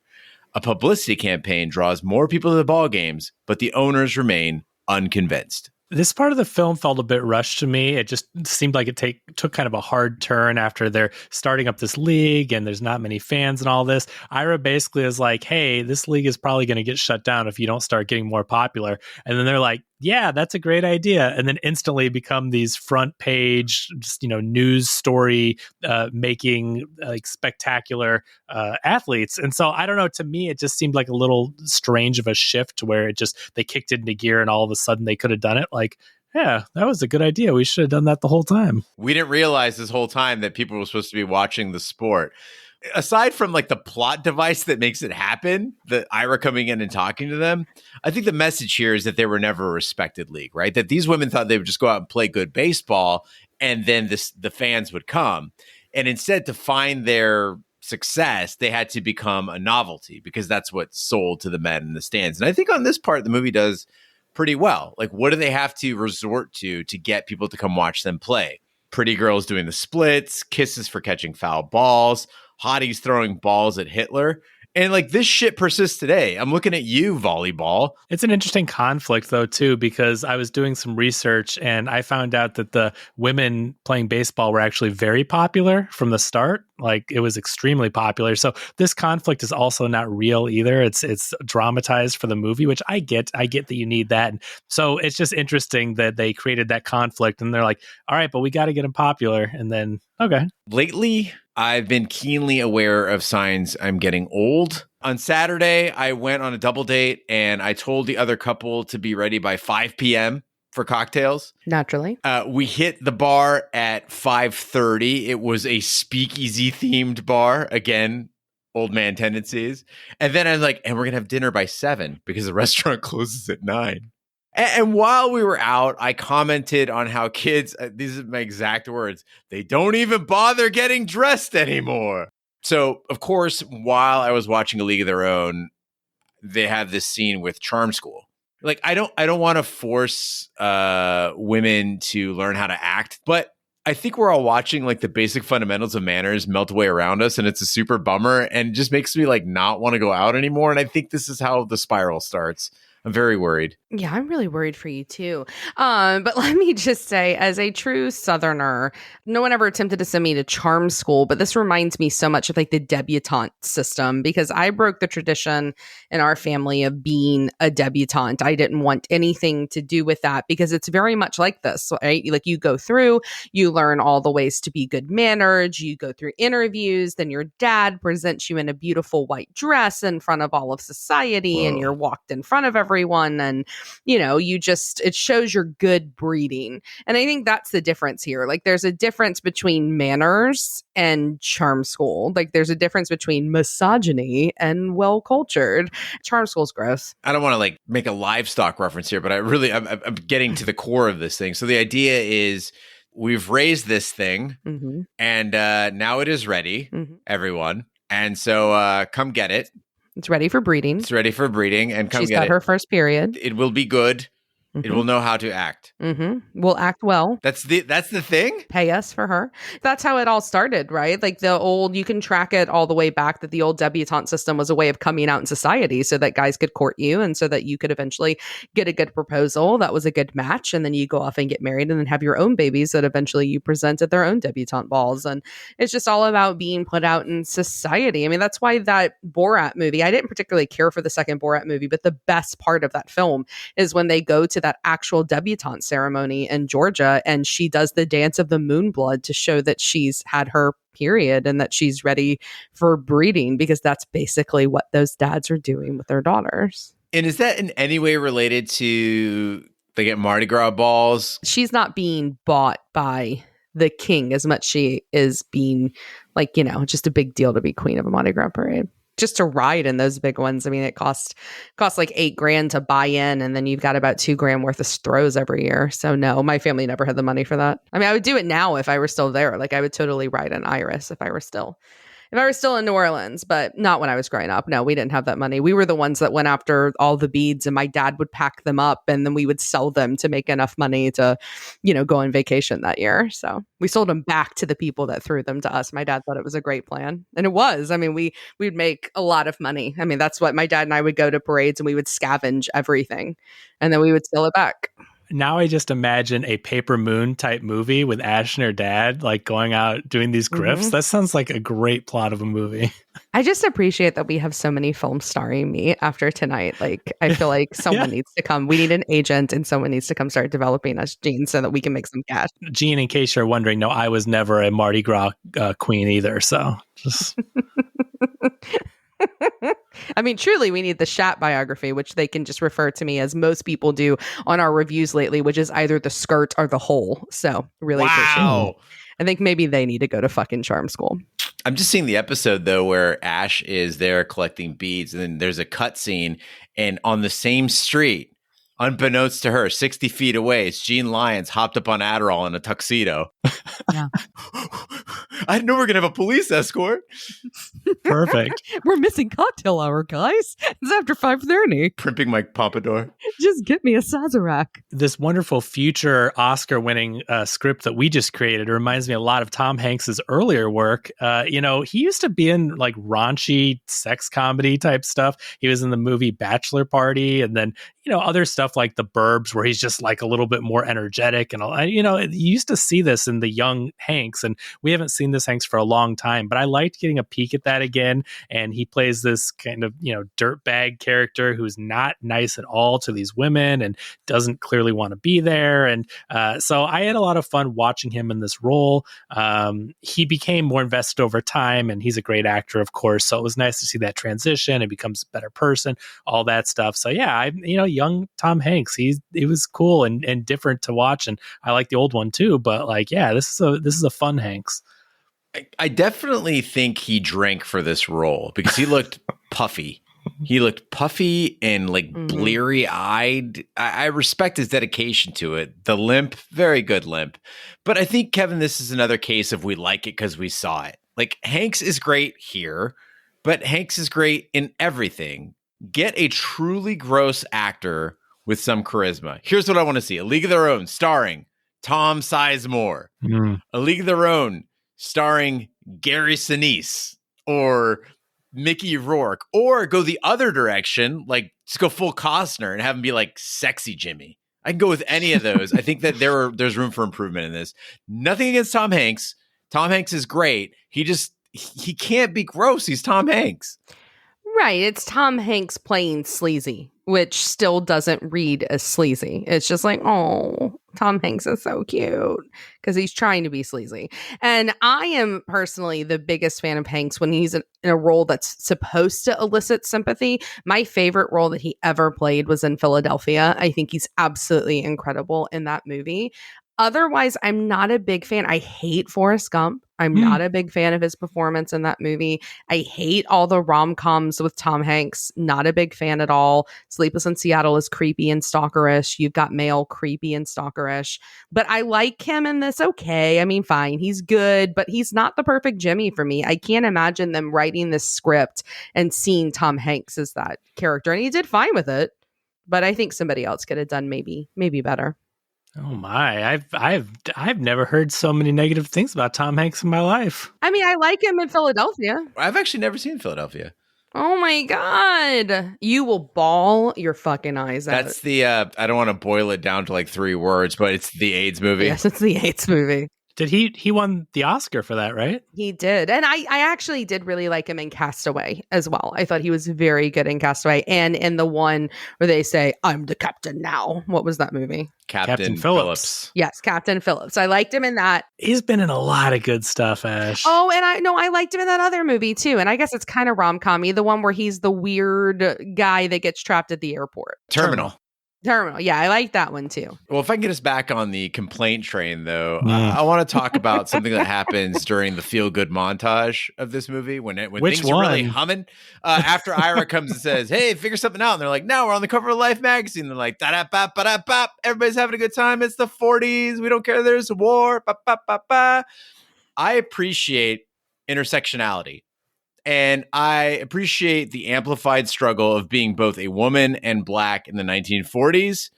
A publicity campaign draws more people to the ball games, but the owners remain unconvinced. This part of the film felt a bit rushed to me. It just seemed like it took kind of a hard turn after they're starting up this league and there's not many fans and all this. Ira basically is like, hey, this league is probably going to get shut down if you don't start getting more popular. And then they're like, yeah, that's a great idea. And then instantly become these front page, just, news story making like spectacular athletes. And so I don't know, to me, it just seemed like a little strange of a shift where they kicked it into gear and all of a sudden they could have done it. Like, yeah, that was a good idea. We should have done that the whole time. We didn't realize this whole time that people were supposed to be watching the sport. Aside from like the plot device that makes it happen, the Ira coming in and talking to them, I think the message here is that they were never a respected league, right? That these women thought they would just go out and play good baseball and then the fans would come. And instead, to find their success, they had to become a novelty because that's what sold to the men in the stands. And I think on this part, the movie does pretty well. Like, what do they have to resort to get people to come watch them play? Pretty girls doing the splits, kisses for catching foul balls, hotties throwing balls at Hitler. And like this shit persists today. I'm looking at you, volleyball. It's an interesting conflict, though, too, because I was doing some research and I found out that the women playing baseball were actually very popular from the start. Like it was extremely popular. So this conflict is also not real either. It's dramatized for the movie, which I get that you need that. And so it's just interesting that they created that conflict and they're like, all right, but we got to get them popular. And then, okay. Lately, I've been keenly aware of signs I'm getting old. On Saturday, I went on a double date and I told the other couple to be ready by 5 p.m. for cocktails. Naturally. We hit the bar at 5:30. It was a speakeasy themed bar. Again, old man tendencies. And then I was like, and we're going to have dinner by 7 because the restaurant closes at 9. And while we were out, I commented on how kids, these are my exact words, they don't even bother getting dressed anymore. So, of course, while I was watching A League of Their Own, they have this scene with Charm School. Like, I don't want to force women to learn how to act, but I think we're all watching like the basic fundamentals of manners melt away around us, and it's a super bummer and just makes me like not want to go out anymore. And I think this is how the spiral starts. I'm very worried. Yeah, I'm really worried for you too. But let me just say, as a true Southerner, no one ever attempted to send me to charm school, but this reminds me so much of like the debutante system because I broke the tradition in our family of being a debutante. I didn't want anything to do with that because it's very much like this, right? Like you go through, you learn all the ways to be good mannered, you go through interviews, then your dad presents you in a beautiful white dress in front of all of society. Whoa. And you're walked in front of everyone and it shows your good breeding. And I think that's the difference here. Like there's a difference between manners and charm school. Like there's a difference between misogyny and well-cultured. Charm school's gross. I don't want to like make a livestock reference here, but I'm getting to the core of this thing. So the idea is we've raised this thing and now it is ready, everyone. And so come get it. It's ready for breeding. It's ready for breeding and come She's get it. She's got her first period. It will be good. It will know how to act. We'll act well. That's the thing? Pay us for her. That's how it all started, right? Like you can track it all the way back that the old debutante system was a way of coming out in society so that guys could court you and so that you could eventually get a good proposal that was a good match. And then you go off and get married and then have your own babies that eventually you present at their own debutante balls. And it's just all about being put out in society. I mean, that's why that Borat movie, I didn't particularly care for the second Borat movie, but the best part of that film is when they go to to that actual debutante ceremony in Georgia, and she does the dance of the moon blood to show that she's had her period and that she's ready for breeding, because that's basically what those dads are doing with their daughters. And is that in any way related to they get Mardi Gras balls? She's not being bought by the king as much she is being like, just a big deal to be queen of a Mardi Gras parade. Just to ride in those big ones. I mean, it costs like $8,000 to buy in, and then you've got about $2,000 worth of throws every year. So no, my family never had the money for that. I mean, I would do it now if I were still there. Like, I would totally ride an Iris if I were still in New Orleans, but not when I was growing up. No, we didn't have that money. We were the ones that went after all the beads, and my dad would pack them up, and then we would sell them to make enough money to, go on vacation that year. So we sold them back to the people that threw them to us. My dad thought it was a great plan, and it was. I mean, we'd make a lot of money. I mean, that's what my dad and I would go to parades, and we would scavenge everything, and then we would sell it back. Now I just imagine a Paper Moon type movie with Ash and her dad, like going out doing these grifts. Mm-hmm. That sounds like a great plot of a movie. I just appreciate that we have so many films starring me after tonight. Like, I feel like someone needs to come. We need an agent, and someone needs to come start developing us, Gene, so that we can make some cash. Gene, in case you're wondering, no, I was never a Mardi Gras queen either. So just... I mean, truly, we need the Shat biography, which they can just refer to me as most people do on our reviews lately, which is either the skirt or the hole. So really appreciate it. I think maybe they need to go to fucking charm school. I'm just seeing the episode, though, where Ash is there collecting beads, and then there's a cut scene, and on the same street, unbeknownst to her, 60 feet away, it's Gene Lyons hopped up on Adderall in a tuxedo. Yeah. I didn't know we were going to have a police escort. Perfect. We're missing cocktail hour, guys. It's after 5:30. Primping my pompadour. Just get me a Sazerac. This wonderful future Oscar-winning script that we just created reminds me a lot of Tom Hanks's earlier work. He used to be in like raunchy sex comedy type stuff. He was in the movie Bachelor Party, and then other stuff like The Burbs, where he's just like a little bit more energetic. And, you used to see this in the young Hanks, and we haven't seen this Hanks for a long time, but I liked getting a peek at that again. And he plays this kind of, dirtbag character who's not nice at all to these women and doesn't clearly want to be there. And so I had a lot of fun watching him in this role. He became more invested over time, and he's a great actor, of course. So it was nice to see that transition and becomes a better person, all that stuff. So yeah, young Tom Hanks, it was cool and different to watch, and I like the old one too. But like, yeah, this is a fun Hanks. I definitely think he drank for this role because he looked puffy. He looked puffy and like bleary eyed. I respect his dedication to it. The limp, very good limp. But I think, Kevin, this is another case of we like it because we saw it. Like, Hanks is great here, but Hanks is great in everything. Get a truly gross actor with some charisma. Here's what I want to see. A League of Their Own starring Tom Sizemore. A League of Their Own starring Gary Sinise or Mickey Rourke. Or go the other direction, like just go full Costner and have him be like sexy Jimmy. I can go with any of those. I think that there's room for improvement in this. Nothing against Tom Hanks. Tom Hanks is great. He can't be gross. He's Tom Hanks. Right. It's Tom Hanks playing sleazy, which still doesn't read as sleazy. It's just like, oh, Tom Hanks is so cute because he's trying to be sleazy. And I am personally the biggest fan of Hanks when he's in a role that's supposed to elicit sympathy. My favorite role that he ever played was in Philadelphia. I think he's absolutely incredible in that movie. Otherwise, I'm not a big fan. I hate Forrest Gump. I'm not a big fan of his performance in that movie. I hate all the rom-coms with Tom Hanks. Not a big fan at all. Sleepless in Seattle is creepy and stalkerish. You've Got Mail, creepy and stalkerish. But I like him in this okay. I mean, fine. He's good, but he's not the perfect Jimmy for me. I can't imagine them writing this script and seeing Tom Hanks as that character. And he did fine with it. But I think somebody else could have done maybe better. Oh my! I've never heard so many negative things about Tom Hanks in my life. I mean, I like him in Philadelphia. I've actually never seen Philadelphia. Oh my God! You will bawl your fucking eyes out. That's the. I don't want to boil it down to like 3 words, but it's the AIDS movie. Yes, it's the AIDS movie. Did he won the Oscar for that, right? He did. And I actually did really like him in Castaway as well. I thought he was very good in Castaway and in the one where they say, I'm the captain now. What was that movie? Captain Phillips. Yes, Captain Phillips. I liked him in that. He's been in a lot of good stuff, Ash. Oh, and I liked him in that other movie too. And I guess it's kind of rom-com-y, the one where he's the weird guy that gets trapped at the airport. Terminal. Yeah, I like that one too. Well, if I can get us back on the complaint train, though, I want to talk about something that happens during the feel-good montage of this movie when Which things one? are really humming. After Ira comes and says, "Hey, figure something out," and they're like, "No, we're on the cover of Life magazine." They're like, "Da da ba ba da ba." Everybody's having a good time. It's the 40s. We don't care. There's a war. Ba ba ba ba. I appreciate intersectionality. And I appreciate the amplified struggle of being both a woman and black in the 1940s.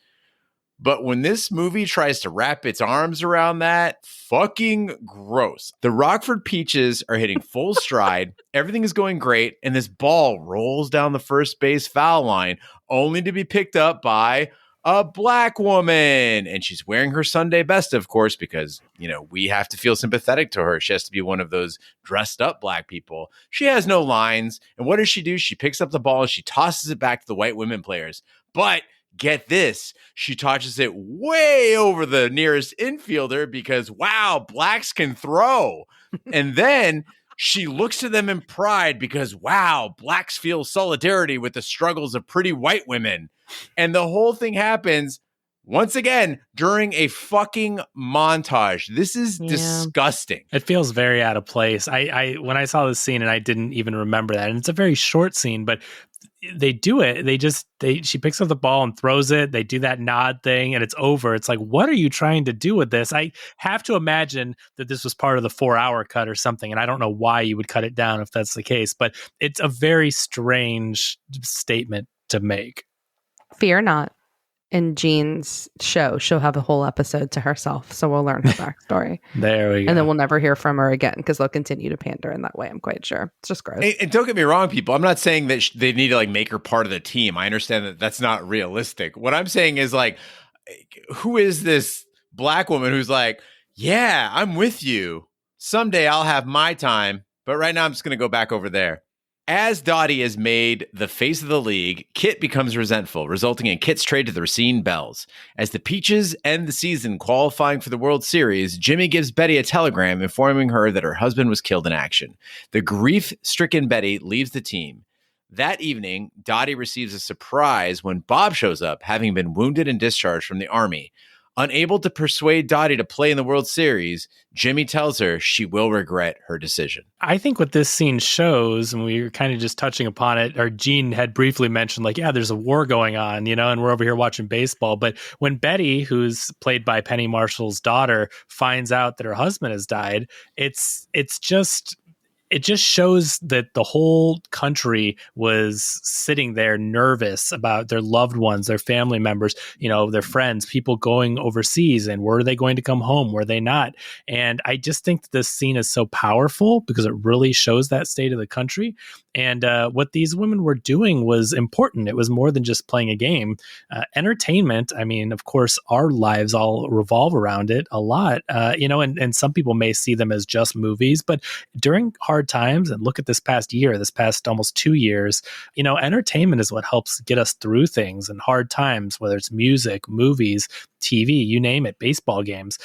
But when this movie tries to wrap its arms around that, fucking gross. The Rockford Peaches are hitting full stride. Everything is going great. And this ball rolls down the first base foul line only to be picked up by a black woman. And she's wearing her Sunday best, of course, because, we have to feel sympathetic to her. She has to be one of those dressed up black people. She has no lines. And what does she do? She picks up the ball and she tosses it back to the white women players. But get this, she tosses it way over the nearest infielder because, wow, blacks can throw. And then she looks to them in pride because, wow, blacks feel solidarity with the struggles of pretty white women. And the whole thing happens once again during a fucking montage. This is disgusting. It feels very out of place. I when I saw this scene and I didn't even remember that. And it's a very short scene, but they do it. She picks up the ball and throws it. They do that nod thing and it's over. It's like, what are you trying to do with this? I have to imagine that this was part of the 4-hour cut or something. And I don't know why you would cut it down if that's the case, but it's a very strange statement to make. Fear not. In Jean's show, she'll have a whole episode to herself. So we'll learn her backstory. There we go. And then we'll never hear from her again because they'll continue to pander in that way. I'm quite sure. It's just gross. And don't get me wrong, people. I'm not saying that they need to make her part of the team. I understand that that's not realistic. What I'm saying is who is this black woman who's like, yeah, I'm with you. Someday I'll have my time. But right now I'm just going to go back over there. As Dottie is made the face of the league, Kit becomes resentful, resulting in Kit's trade to the Racine Bells. As the Peaches end the season qualifying for the World Series, Jimmy gives Betty a telegram informing her that her husband was killed in action. The grief-stricken Betty leaves the team. That evening, Dottie receives a surprise when Bob shows up, having been wounded and discharged from the Army. Unable to persuade Dottie to play in the World Series, Jimmy tells her she will regret her decision. I think what this scene shows, and we were kind of just touching upon it, or Gene had briefly mentioned, there's a war going on, and we're over here watching baseball. But when Betty, who's played by Penny Marshall's daughter, finds out that her husband has died, it just shows that the whole country was sitting there nervous about their loved ones, their family members, their friends, people going overseas. And were they going to come home? Were they not? And I just think that this scene is so powerful because it really shows that state of the country. And what these women were doing was important. It was more than just playing a game. Entertainment, I mean, of course, our lives all revolve around it a lot, and some people may see them as just movies. But during hard times, and look at this past almost 2 years, entertainment is what helps get us through things and hard times, whether it's music, movies, TV, you name it, baseball games.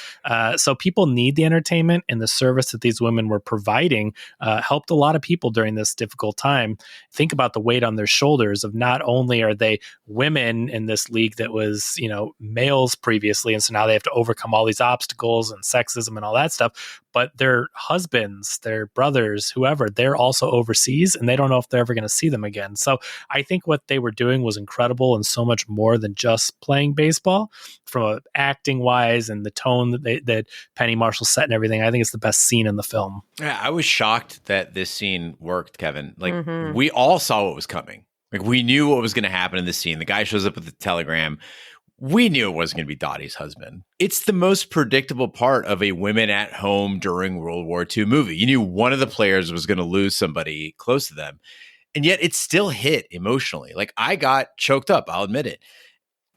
So people need the entertainment, and the service that these women were providing helped a lot of people during this difficult time. Think about the weight on their shoulders of not only are they women in this league that was, males previously, and so now they have to overcome all these obstacles and sexism and all that stuff, but their husbands, their brothers, whoever, they're also overseas and they don't know if they're ever going to see them again. So I think what they were doing was incredible and so much more than just playing baseball. From acting wise and the tone that Penny Marshall set and everything, I think it's the best scene in the film. Yeah, I was shocked that this scene worked, Kevin. We all saw what was coming. We knew what was going to happen in this scene. The guy shows up with the telegram. We knew it wasn't going to be Dottie's husband. It's the most predictable part of a women at home during World War II movie. You knew one of the players was going to lose somebody close to them. And yet it still hit emotionally. I got choked up. I'll admit it.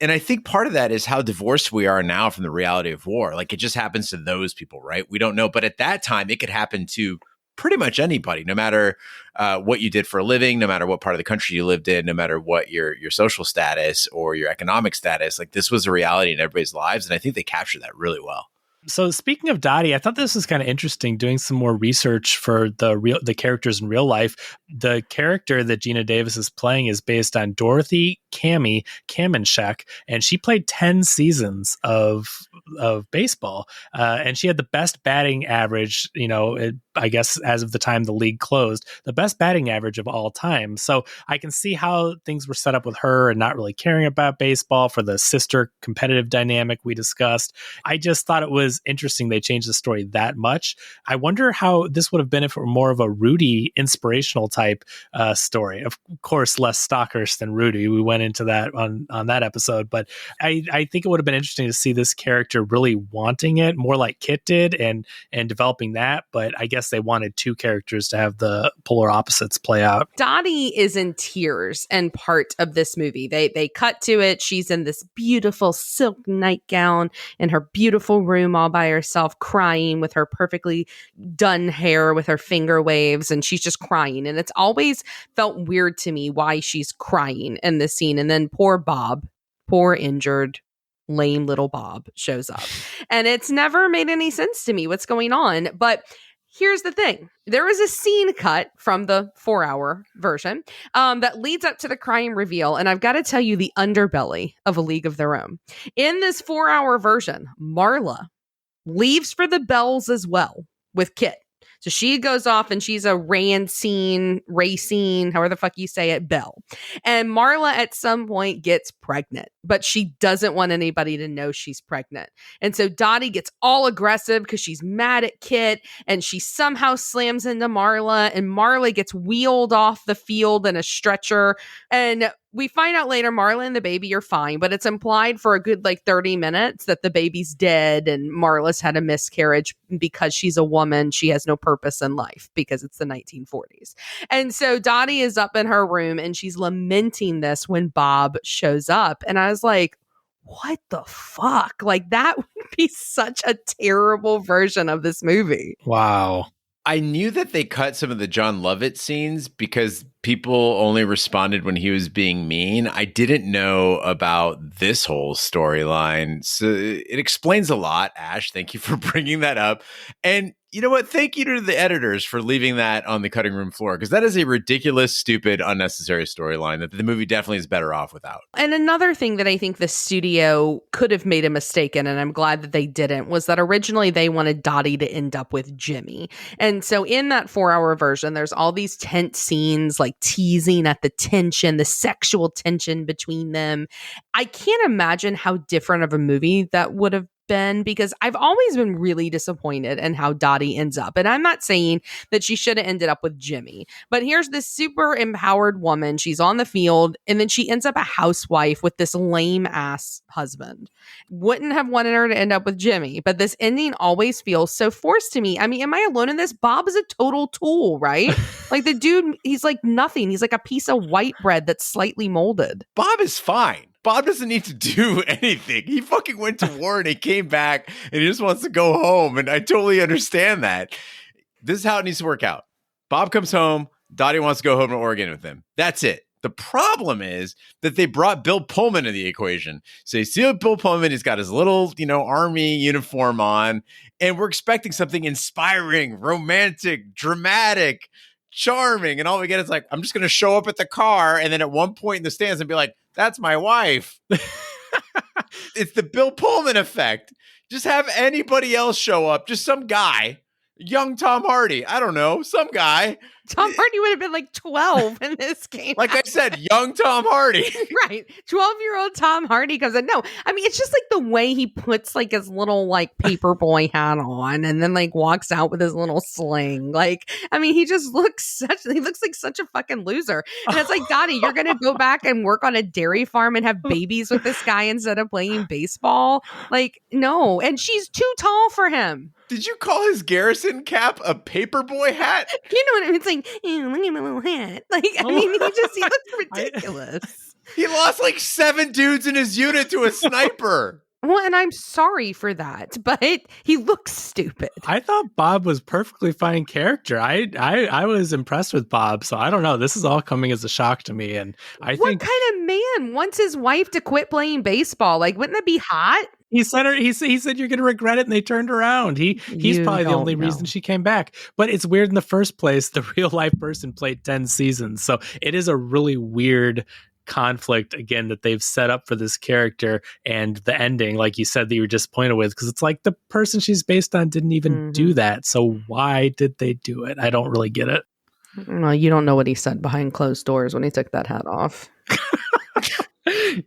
And I think part of that is how divorced we are now from the reality of war. Like, it just happens to those people, right? We don't know. But at that time, it could happen to pretty much anybody, no matter what you did for a living, no matter what part of the country you lived in, no matter what your social status or your economic status. Like, this was a reality in everybody's lives. And I think they captured that really well. So speaking of Dottie, I thought this was kind of interesting doing some more research for the characters in real life. The character that Geena Davis is playing is based on Dorothy Kamenshek, and she played 10 seasons of baseball. And she had the best batting average, I guess as of the time the league closed, the best batting average of all time. So I can see how things were set up with her and not really caring about baseball for the sister competitive dynamic we discussed. I just thought it was interesting they changed the story that much. I wonder how this would have been if it were more of a Rudy inspirational type story. Of course, less stalkerish than Rudy. We went into that on that episode, but I think it would have been interesting to see this character really wanting it more like Kit did and developing that. But I guess they wanted two characters to have the polar opposites play out. Dottie is in tears and part of this movie. They cut to it. She's in this beautiful silk nightgown in her beautiful room all by herself, crying with her perfectly done hair with her finger waves, and she's just crying. And it's always felt weird to me why she's crying in this scene. And then poor injured lame little Bob shows up, and it's never made any sense to me what's going on. But here's the thing. There is a scene cut from the 4-hour version that leads up to the crying reveal. And I've got to tell you the underbelly of A League of Their Own. In this 4-hour version, Marla leaves for the Bells as well with Kit. So she goes off and she's a racing, however the fuck you say it, Belle. And Marla at some point gets pregnant, but she doesn't want anybody to know she's pregnant. And so Dottie gets all aggressive because she's mad at Kit, and she somehow slams into Marla, and Marla gets wheeled off the field in a stretcher. And we find out later Marla and the baby are fine, but it's implied for a good 30 minutes that the baby's dead and Marla's had a miscarriage because she's a woman. She has no purpose in life because it's the 1940s. And so Dottie is up in her room and she's lamenting this when Bob shows up. And I was like, what the fuck? That would be such a terrible version of this movie. Wow. I knew that they cut some of the Jon Lovitz scenes because people only responded when he was being mean. I didn't know about this whole storyline. So it explains a lot, Ash. Thank you for bringing that up. And you know what? Thank you to the editors for leaving that on the cutting room floor, because that is a ridiculous, stupid, unnecessary storyline that the movie definitely is better off without. And another thing that I think the studio could have made a mistake in, and I'm glad that they didn't, was that originally they wanted Dottie to end up with Jimmy. And so in that 4-hour version, there's all these tense scenes teasing at the tension, the sexual tension between them. I can't imagine how different of a movie that would have been, because I've always been really disappointed in how Dottie ends up. And I'm not saying that she should have ended up with Jimmy, but here's this super empowered woman. She's on the field, and then she ends up a housewife with this lame ass husband. Wouldn't have wanted her to end up with Jimmy, but this ending always feels so forced to me. I mean, am I alone in this? Bob is a total tool, right? The dude, he's nothing. He's like a piece of white bread that's slightly molded. Bob is fine. Bob doesn't need to do anything. He fucking went to war and he came back and he just wants to go home. And I totally understand that. This is how it needs to work out. Bob comes home. Dottie wants to go home to Oregon with him. That's it. The problem is that they brought Bill Pullman into the equation. So you see Bill Pullman, he's got his little, army uniform on, and we're expecting something inspiring, romantic, dramatic, charming. And all we get is I'm just going to show up at the car. And then at one point in the stands and be like, that's my wife. It's the Bill Pullman effect. Just have anybody else show up. Just some guy. Young Tom Hardy. I don't know. Some guy. Tom Hardy would have been 12 in this game. Like I said, young Tom Hardy. Right. 12-year-old Tom Hardy comes in. No, I mean, it's just the way he puts his little paperboy hat on and then walks out with his little sling. I mean, he just looks like such a fucking loser. And it's Dottie, you're going to go back and work on a dairy farm and have babies with this guy instead of playing baseball? No. And she's too tall for him. Did you call his Garrison cap a paperboy hat? You know what I mean? It's look at my little hat. I mean, he looks ridiculous. He lost like 7 dudes in his unit to a sniper. Well, and I'm sorry for that, but he looks stupid. I thought Bob was perfectly fine character. I was impressed with Bob, so I don't know. This is all coming as a shock to me, and I think what kind of man wants his wife to quit playing baseball? Like, wouldn't that be hot? He said you're going to regret it, and they turned around. He's probably the only reason she came back. But it's weird in the first place. The real life person played 10 seasons, so it is a really weird conflict again that they've set up for this character, and the ending, like you said, that you were disappointed with, because it's like the person she's based on didn't even do that. So why did they do it? I don't really get it. Well, you don't know what he said behind closed doors when he took that hat off.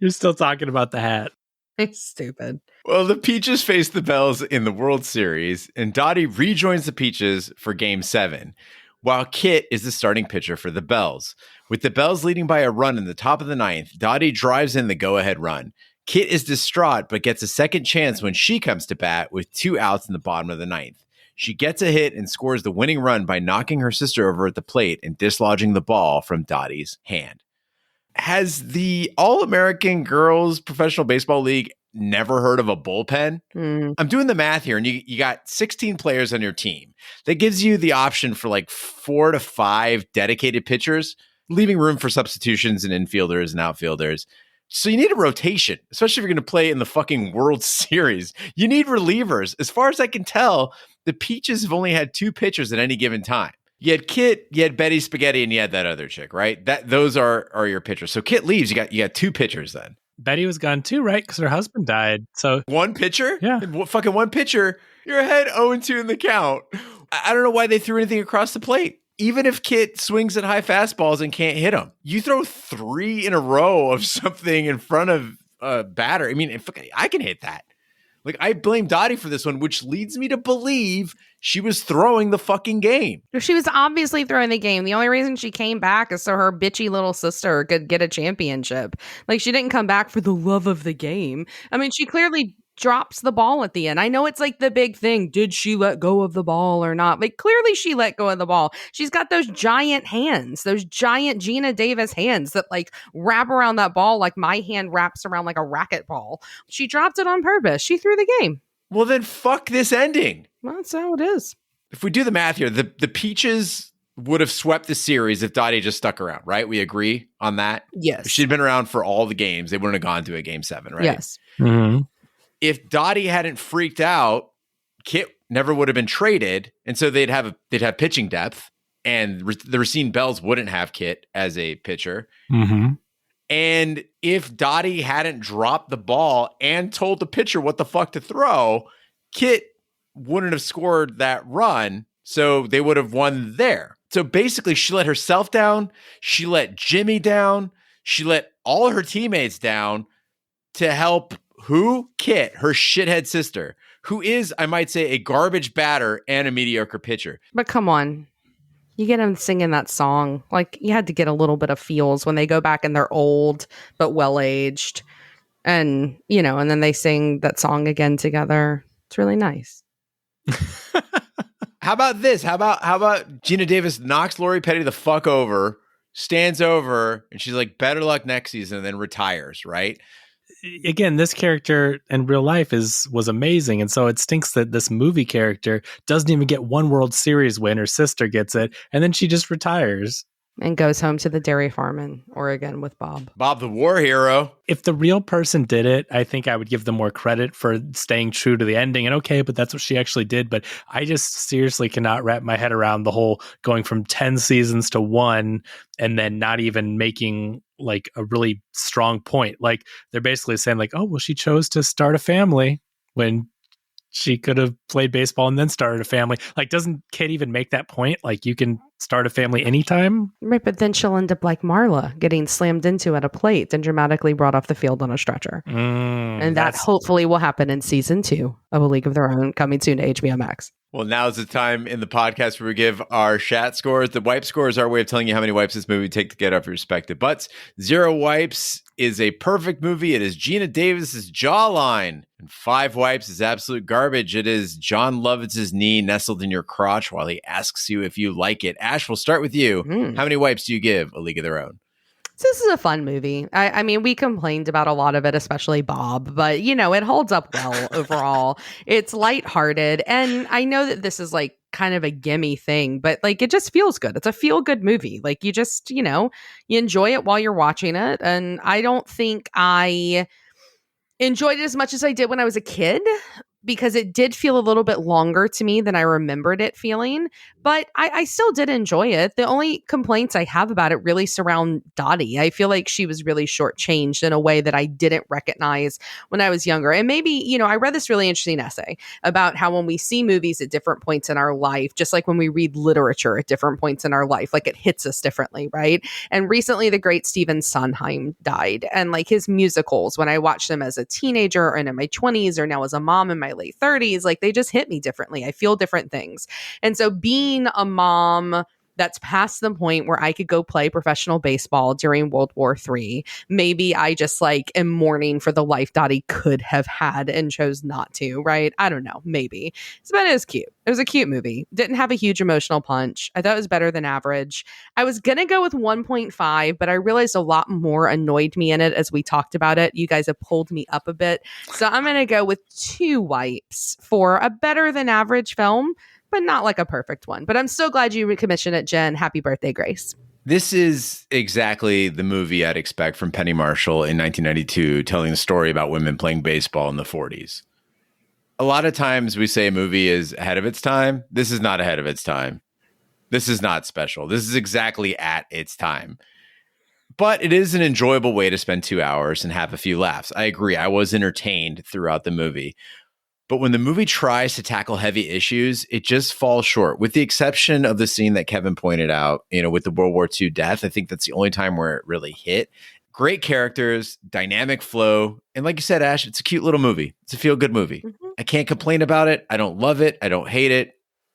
You're still talking about the hat. It's stupid. Well, the Peaches face the Bells in the World Series, and Dottie rejoins the Peaches for Game 7, while Kit is the starting pitcher for the Bells. With the Bells leading by a run in the top of the 9th, Dottie drives in the go-ahead run. Kit is distraught, but gets a second chance when she comes to bat with 2 outs in the bottom of the 9th. She gets a hit and scores the winning run by knocking her sister over at the plate and dislodging the ball from Dottie's hand. Has the All-American Girls Professional Baseball League never heard of a bullpen? I'm doing the math here, and you got 16 players on your team. That gives you the option for like 4 to 5 dedicated pitchers, leaving room for substitutions and infielders and outfielders. So you need a rotation, especially if you're going to play in the fucking World Series. You need relievers. As far as I can tell, the Peaches have only had 2 pitchers at any given time. You had Kit, you had Betty Spaghetti, and you had that other chick, right? Those are your pitchers. So Kit leaves. You got 2 pitchers then. Betty was gone too, right? Because her husband died. So 1 pitcher? Yeah. Fucking 1 pitcher. You're ahead 0-2 in the count. I don't know why they threw anything across the plate. Even if Kit swings at high fastballs and can't hit them, you throw 3 in a row of something in front of a batter. I mean, I can hit that. Like, I blame Dottie for this one, which leads me to believe she was throwing the fucking game. She was obviously throwing the game. The only reason she came back is so her bitchy little sister could get a championship. Like, she didn't come back for the love of the game. I mean, she clearly drops the ball at the end. I know it's like the big thing. Did she let go of the ball or not? Like, clearly she let go of the ball. She's got those giant hands, those giant Geena Davis hands that like wrap around that ball like my hand wraps around like a racquetball. She dropped it on purpose. She threw the game. Well, then fuck this ending. Well, that's how it is. If we do the math here, the Peaches would have swept the series if Dottie just stuck around, right? We agree on that? Yes. If she'd been around for all the games, they wouldn't have gone to a Game 7, right? Yes. Mm-hmm. If Dottie hadn't freaked out, Kit never would have been traded, and so they'd have pitching depth, and the Racine Bells wouldn't have Kit as a pitcher. Mm-hmm. And if Dottie hadn't dropped the ball and told the pitcher what the fuck to throw, Kit wouldn't have scored that run, so they would have won there. So basically, she let herself down, she let Jimmy down, she let all her teammates down to help who? Kit, her shithead sister, who is, I might say, a garbage batter and a mediocre pitcher. But come on. You get them singing that song. Like, you had to get a little bit of feels when they go back and they're old, but well-aged. And, and then they sing that song again together. It's really nice. How about this? How about Geena Davis knocks Lori Petty the fuck over, stands over, and she's like, better luck next season, and then retires, right? Again, this character in real life was amazing, and so it stinks that this movie character doesn't even get 1 World Series win. Her sister gets it, and then she just retires and goes home to the dairy farm in Oregon with Bob. Bob, the war hero. If the real person did it, I think I would give them more credit for staying true to the ending. And okay, but that's what she actually did. But I just seriously cannot wrap my head around the whole going from 10 seasons to 1 and then not even making like a really strong point. Like, they're basically saying like, oh, well, she chose to start a family when she could have played baseball and then started a family. Like, doesn't Kit even make that point? Like, you can start a family anytime? Right, but then she'll end up like Marla, getting slammed into at a plate and dramatically brought off the field on a stretcher. And that hopefully will happen in season 2 of A League of Their Own, coming soon to HBO Max. Well, now's the time in the podcast where we give our Shat scores. The wipe score is our way of telling you how many wipes this movie would take to get off your respective butts. 0 wipes is a perfect movie. It is Geena Davis's jawline. And 5 wipes is absolute garbage. It is Jon Lovitz's knee nestled in your crotch while he asks you if you like it. Ash, we'll start with you. How many wipes do you give A League of Their Own? So this is a fun movie. I mean, we complained about a lot of it, especially Bob, but it holds up well overall. It's lighthearted, and I know that this is like kind of a gimme thing, but like it just feels good. It's a feel-good movie. Like you just, you enjoy it while you're watching it, and I don't think I enjoyed it as much as I did when I was a kid, because it did feel a little bit longer to me than I remembered it feeling, but I still did enjoy it. The only complaints I have about it really surround Dottie. I feel like she was really shortchanged in a way that I didn't recognize when I was younger. And maybe, I read this really interesting essay about how when we see movies at different points in our life, just like when we read literature at different points in our life, like it hits us differently, right? And recently the great Stephen Sondheim died, and like his musicals, when I watched them as a teenager and in my 20s or now as a mom in my late 30s, like they just hit me differently. I feel different things. And so being a mom that's past the point where I could go play professional baseball during World War III, maybe I just like am mourning for the life Dottie could have had and chose not to, right? I don't know, maybe. But it was cute. It was a cute movie. Didn't have a huge emotional punch. I thought it was better than average. I was going to go with 1.5, but I realized a lot more annoyed me in it as we talked about it. You guys have pulled me up a bit. So I'm going to go with 2 wipes for a better than average film, but not like a perfect one. But I'm so glad you recommissioned it, Jen. Happy birthday, Grace. This is exactly the movie I'd expect from Penny Marshall in 1992, telling a story about women playing baseball in the 40s. A lot of times we say a movie is ahead of its time. This is not ahead of its time. This is not special. This is exactly at its time. But it is an enjoyable way to spend 2 hours and have a few laughs. I agree. I was entertained throughout the movie. But when the movie tries to tackle heavy issues, it just falls short, with the exception of the scene that Kevin pointed out, with the World War II death. I think that's the only time where it really hit. Great characters, dynamic flow. And like you said, Ash, it's a cute little movie. It's a feel-good movie. Mm-hmm. I can't complain about it. I don't love it. I don't hate it.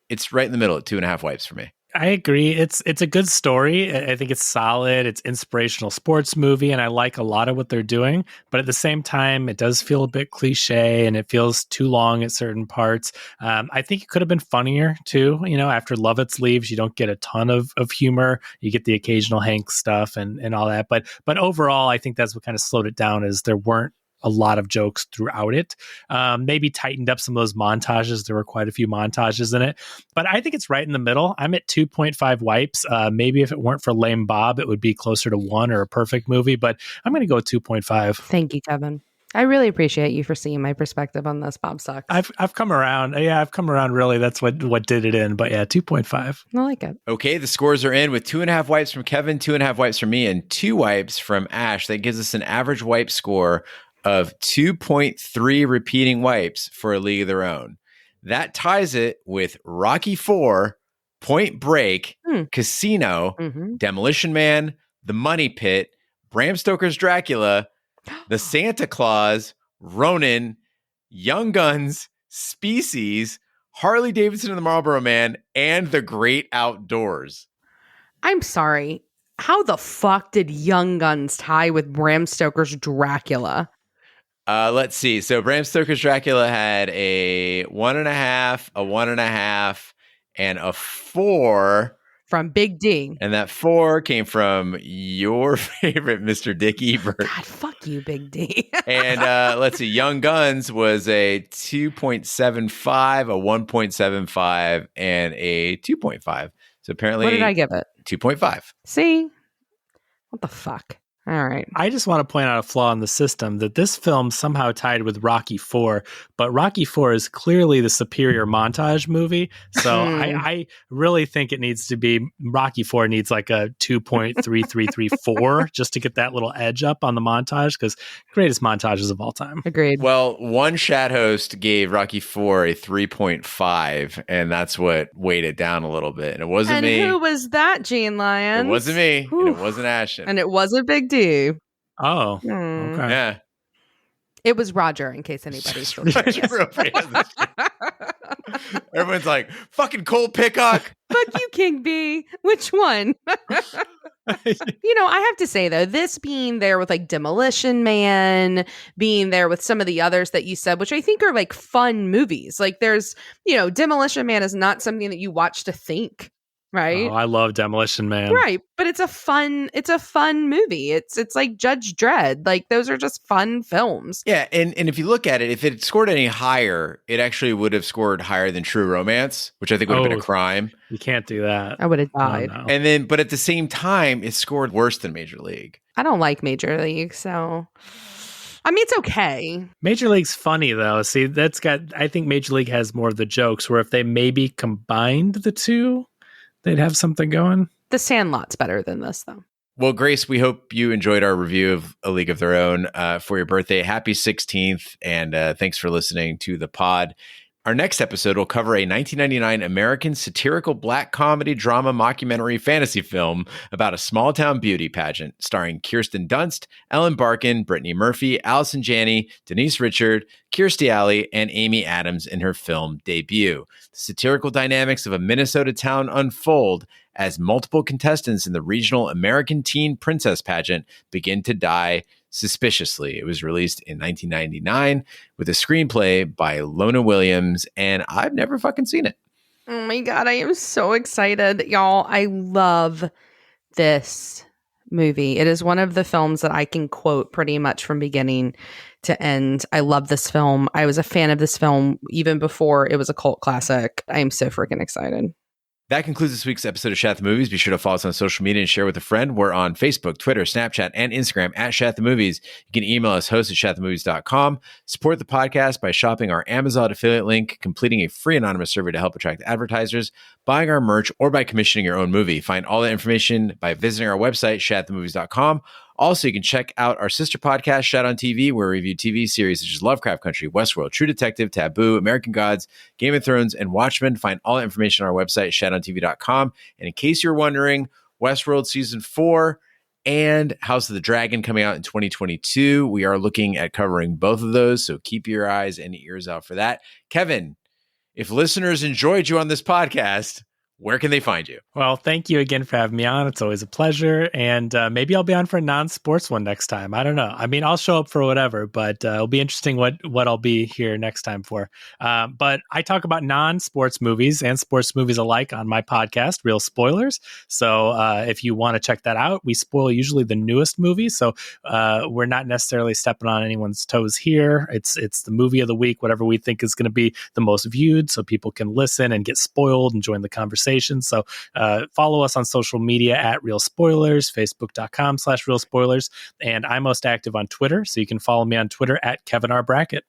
It's right in the middle at 2.5 wipes for me. I agree. It's a good story. I think it's solid. It's inspirational sports movie, and I like a lot of what they're doing. But at the same time, it does feel a bit cliche, and it feels too long at certain parts. I think it could have been funnier too. After Lovitz leaves, you don't get a ton of humor. You get the occasional Hank stuff and all that. But overall, I think that's what kind of slowed it down, is there weren't a lot of jokes throughout it. Maybe tightened up some of those montages. There were quite a few montages in it, but I think it's right in the middle. I'm at 2.5 wipes. Maybe if it weren't for Lame Bob, it would be closer to 1 or a perfect movie, but I'm going to go 2.5. Thank you, Kevin. I really appreciate you for seeing my perspective on this. Bob sucks. I've come around. Yeah, I've come around. Really, that's what did it in. But yeah, 2.5. I like it. Okay, the scores are in with 2.5 wipes from Kevin, 2.5 wipes from me, and 2 wipes from Ash. That gives us an average wipe score of 2.3 repeating wipes for A League of Their Own. That ties it with Rocky IV, Point Break, Casino, Demolition Man, The Money Pit, Bram Stoker's Dracula, The Santa Claus, Ronin, Young Guns, Species, Harley Davidson and the Marlboro Man, and The Great Outdoors. I'm sorry. How the fuck did Young Guns tie with Bram Stoker's Dracula? Let's see. So Bram Stoker's Dracula had a 1.5, a 1.5, and a 4 from Big D. And that 4 came from your favorite Mr. Dick Ebert. God, fuck you, Big D. And let's see. Young Guns was a 2.75, a 1.75, and a 2.5. So apparently, what did I give it? 2.5. See? What the fuck? All right. I just want to point out a flaw in the system, that this film somehow tied with Rocky IV, but Rocky IV is clearly the superior montage movie. So I really think it needs to be, Rocky IV needs like a 2.3334 just to get that little edge up on the montage, because greatest montages of all time. Agreed. Well, one Shat host gave Rocky IV a 3.5, and that's what weighed it down a little bit. And it wasn't me. And who was that, Gene Lyons? It wasn't me. And it wasn't Ashton. And it wasn't Big D. Oh, okay. Yeah. It was Roger, in case anybody's still curious. Everyone's like, fucking Cole Picock. Fuck you, King B. Which one? I have to say, though, this being there with like Demolition Man, being there with some of the others that you said, which I think are like fun movies. Like there's, Demolition Man is not something that you watch to think. right? Oh, I love Demolition Man. Right, but it's a fun movie. It's like Judge Dredd. Like those are just fun films. Yeah, and if you look at it, if it scored any higher, it actually would have scored higher than True Romance, which I think would have been a crime. You can't do that. I would have died. No. And then, but at the same time, it scored worse than Major League. I don't like Major League, so I mean it's okay. Major League's funny though. See, I think Major League has more of the jokes where if they maybe combined the two, they'd have something going. The Sandlot's better than this, though. Well, Grace, we hope you enjoyed our review of A League of Their Own for your birthday. Happy 16th, and thanks for listening to the pod. Our next episode will cover a 1999 American satirical black comedy drama mockumentary fantasy film about a small town beauty pageant starring Kirsten Dunst, Ellen Barkin, Brittany Murphy, Allison Janney, Denise Richard, Kirstie Alley, and Amy Adams in her film debut. The satirical dynamics of a Minnesota town unfold as multiple contestants in the regional American Teen Princess pageant begin to die suspiciously. It was released in 1999 with a screenplay by Lona Williams, and I've never fucking seen it. Oh my God, I am so excited, y'all. I love this movie. It is one of the films that I can quote pretty much from beginning to end. I love this film. I was a fan of this film even before it was a cult classic. I am so freaking excited. That concludes this week's episode of Shat the Movies. Be sure to follow us on social media and share with a friend. We're on Facebook, Twitter, Snapchat, and Instagram at Shat the Movies. You can email us, host@shatthemovies.com. Support the podcast by shopping our Amazon affiliate link, completing a free anonymous survey to help attract advertisers, buying our merch, or by commissioning your own movie. Find all the information by visiting our website, shatthemovies.com. Also, you can check out our sister podcast, Shat on TV, where we review TV series such as Lovecraft Country, Westworld, True Detective, Taboo, American Gods, Game of Thrones, and Watchmen. Find all the information on our website, shatontv.com. And in case you're wondering, Westworld Season 4 and House of the Dragon coming out in 2022. We are looking at covering both of those, so keep your eyes and ears out for that. Kevin, if listeners enjoyed you on this podcast, where can they find you? Well, thank you again for having me on. It's always a pleasure. And maybe I'll be on for a non-sports one next time. I don't know. I mean, I'll show up for whatever, but it'll be interesting what I'll be here next time for. But I talk about non-sports movies and sports movies alike on my podcast, Real Spoilers. So if you want to check that out, we spoil usually the newest movies. So we're not necessarily stepping on anyone's toes here. It's the movie of the week, whatever we think is going to be the most viewed, so people can listen and get spoiled and join the conversation. So follow us on social media at Real Spoilers, Facebook.com/Real Spoilers. And I'm most active on Twitter. So you can follow me on Twitter at Kevin R. Brackett.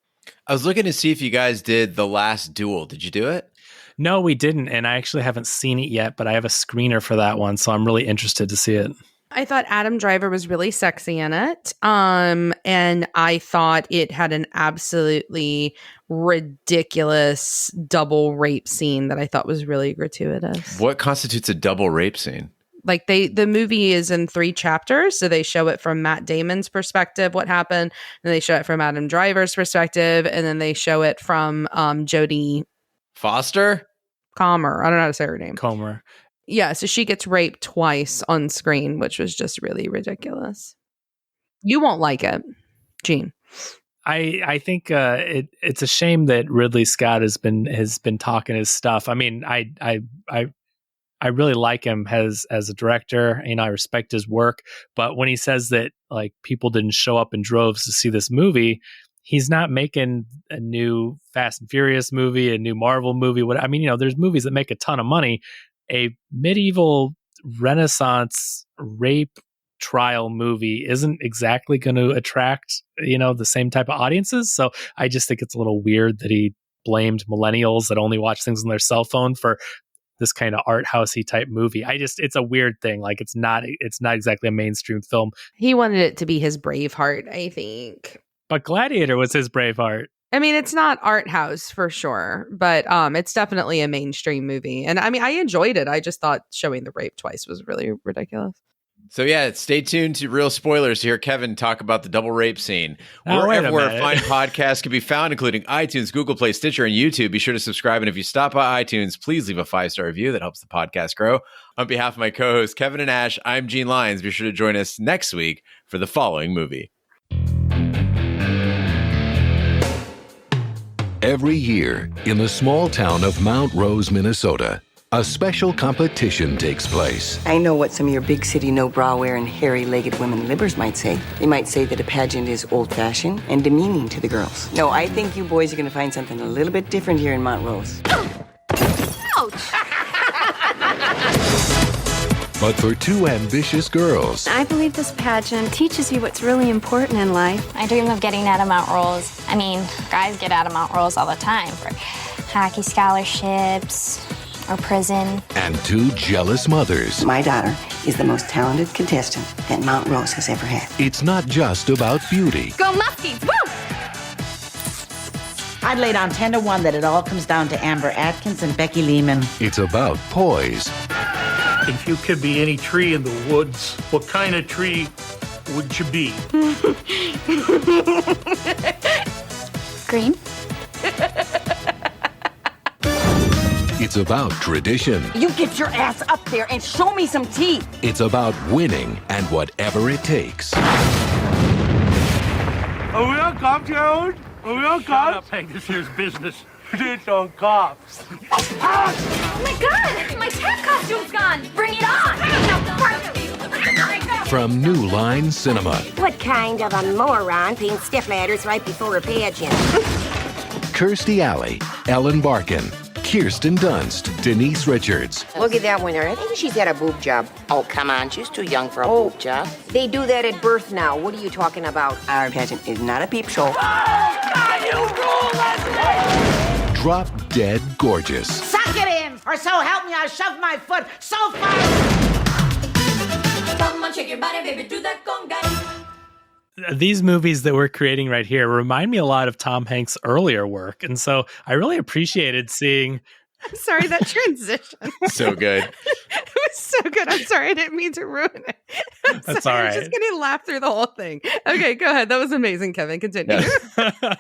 I was looking to see if you guys did The Last Duel. Did you do it? No, we didn't. And I actually haven't seen it yet, but I have a screener for that one. So I'm really interested to see it. I thought Adam Driver was really sexy in it. And I thought it had an absolutely ridiculous double rape scene that I thought was really gratuitous. What constitutes a double rape scene? Like the movie is in 3 chapters. So they show it from Matt Damon's perspective, what happened. And they show it from Adam Driver's perspective. And then they show it from Jodie Foster? Comer. I don't know how to say her name. Comer. Yeah, so she gets raped twice on screen, which was just really ridiculous. You won't like it, Gene. I think it's a shame that Ridley Scott has been talking his stuff. I mean, I really like him as a director. You know, I respect his work, but when he says that like people didn't show up in droves to see this movie, he's not making a new Fast and Furious movie, a new Marvel movie. I mean, you know, there's movies that make a ton of money. A medieval Renaissance rape trial movie isn't exactly going to attract, you know, the same type of audiences. So I just think it's a little weird that he blamed millennials that only watch things on their cell phone for this kind of art housey type movie. It's a weird thing. Like it's not exactly a mainstream film. He wanted it to be his Braveheart, I think. But Gladiator was his Braveheart. I mean, it's not art house for sure, but it's definitely a mainstream movie. And I mean, I enjoyed it. I just thought showing the rape twice was really ridiculous. So yeah, stay tuned to Real Spoilers to hear Kevin talk about the double rape scene. Wherever fine podcasts can be found, including iTunes, Google Play, Stitcher, and YouTube. Be sure to subscribe. And if you stop by iTunes, please leave a 5-star review. That helps the podcast grow. On behalf of my co-hosts, Kevin and Ash, I'm Gene Lyons. Be sure to join us next week for the following movie. Every year, in the small town of Mount Rose, Minnesota, a special competition takes place. I know what some of your big city no-bra-wearing, hairy-legged women libbers might say. They might say that a pageant is old-fashioned and demeaning to the girls. No, I think you boys are going to find something a little bit different here in Montrose. Ouch! But for two ambitious girls, I believe this pageant teaches you what's really important in life. I dream of getting out of Mount Rose. I mean, guys get out of Mount Rose all the time for hockey scholarships or prison. And two jealous mothers. My daughter is the most talented contestant that Mount Rose has ever had. It's not just about beauty. Go Muskies! Woo! I'd lay down 10 to 1 that it all comes down to Amber Atkins and Becky Lehman. It's about poise. If you could be any tree in the woods, what kind of tree would you be? Green. It's about tradition. You get your ass up there and show me some teeth. It's about winning and whatever it takes. Are we on cops, Harold? Are we on cops? Shut up, Hank. This here's business. It's on cops. Oh my god! My cat costume's gone! Bring it on! From New Line Cinema. What kind of a moron paints step ladders right before a pageant? Kirstie Alley, Ellen Barkin, Kirsten Dunst, Denise Richards. Look at that winner. I think she's had a boob job. Oh, come on. She's too young for a boob job. They do that at birth now. What are you talking about? Our pageant is not a peep show. Oh, God, you rule, Leslie! Drop Dead Gorgeous. Suck it in, or so help me, I shoved my foot so far. Come on, shake your body, baby, do that conga. These movies that we're creating right here remind me a lot of Tom Hanks' earlier work. And so I really appreciated seeing... I'm sorry, that transition. So good. It was so good. I'm sorry. I didn't mean to ruin it. That's all right. I'm just going to laugh through the whole thing. Okay, go ahead. That was amazing, Kevin. Continue. Yeah.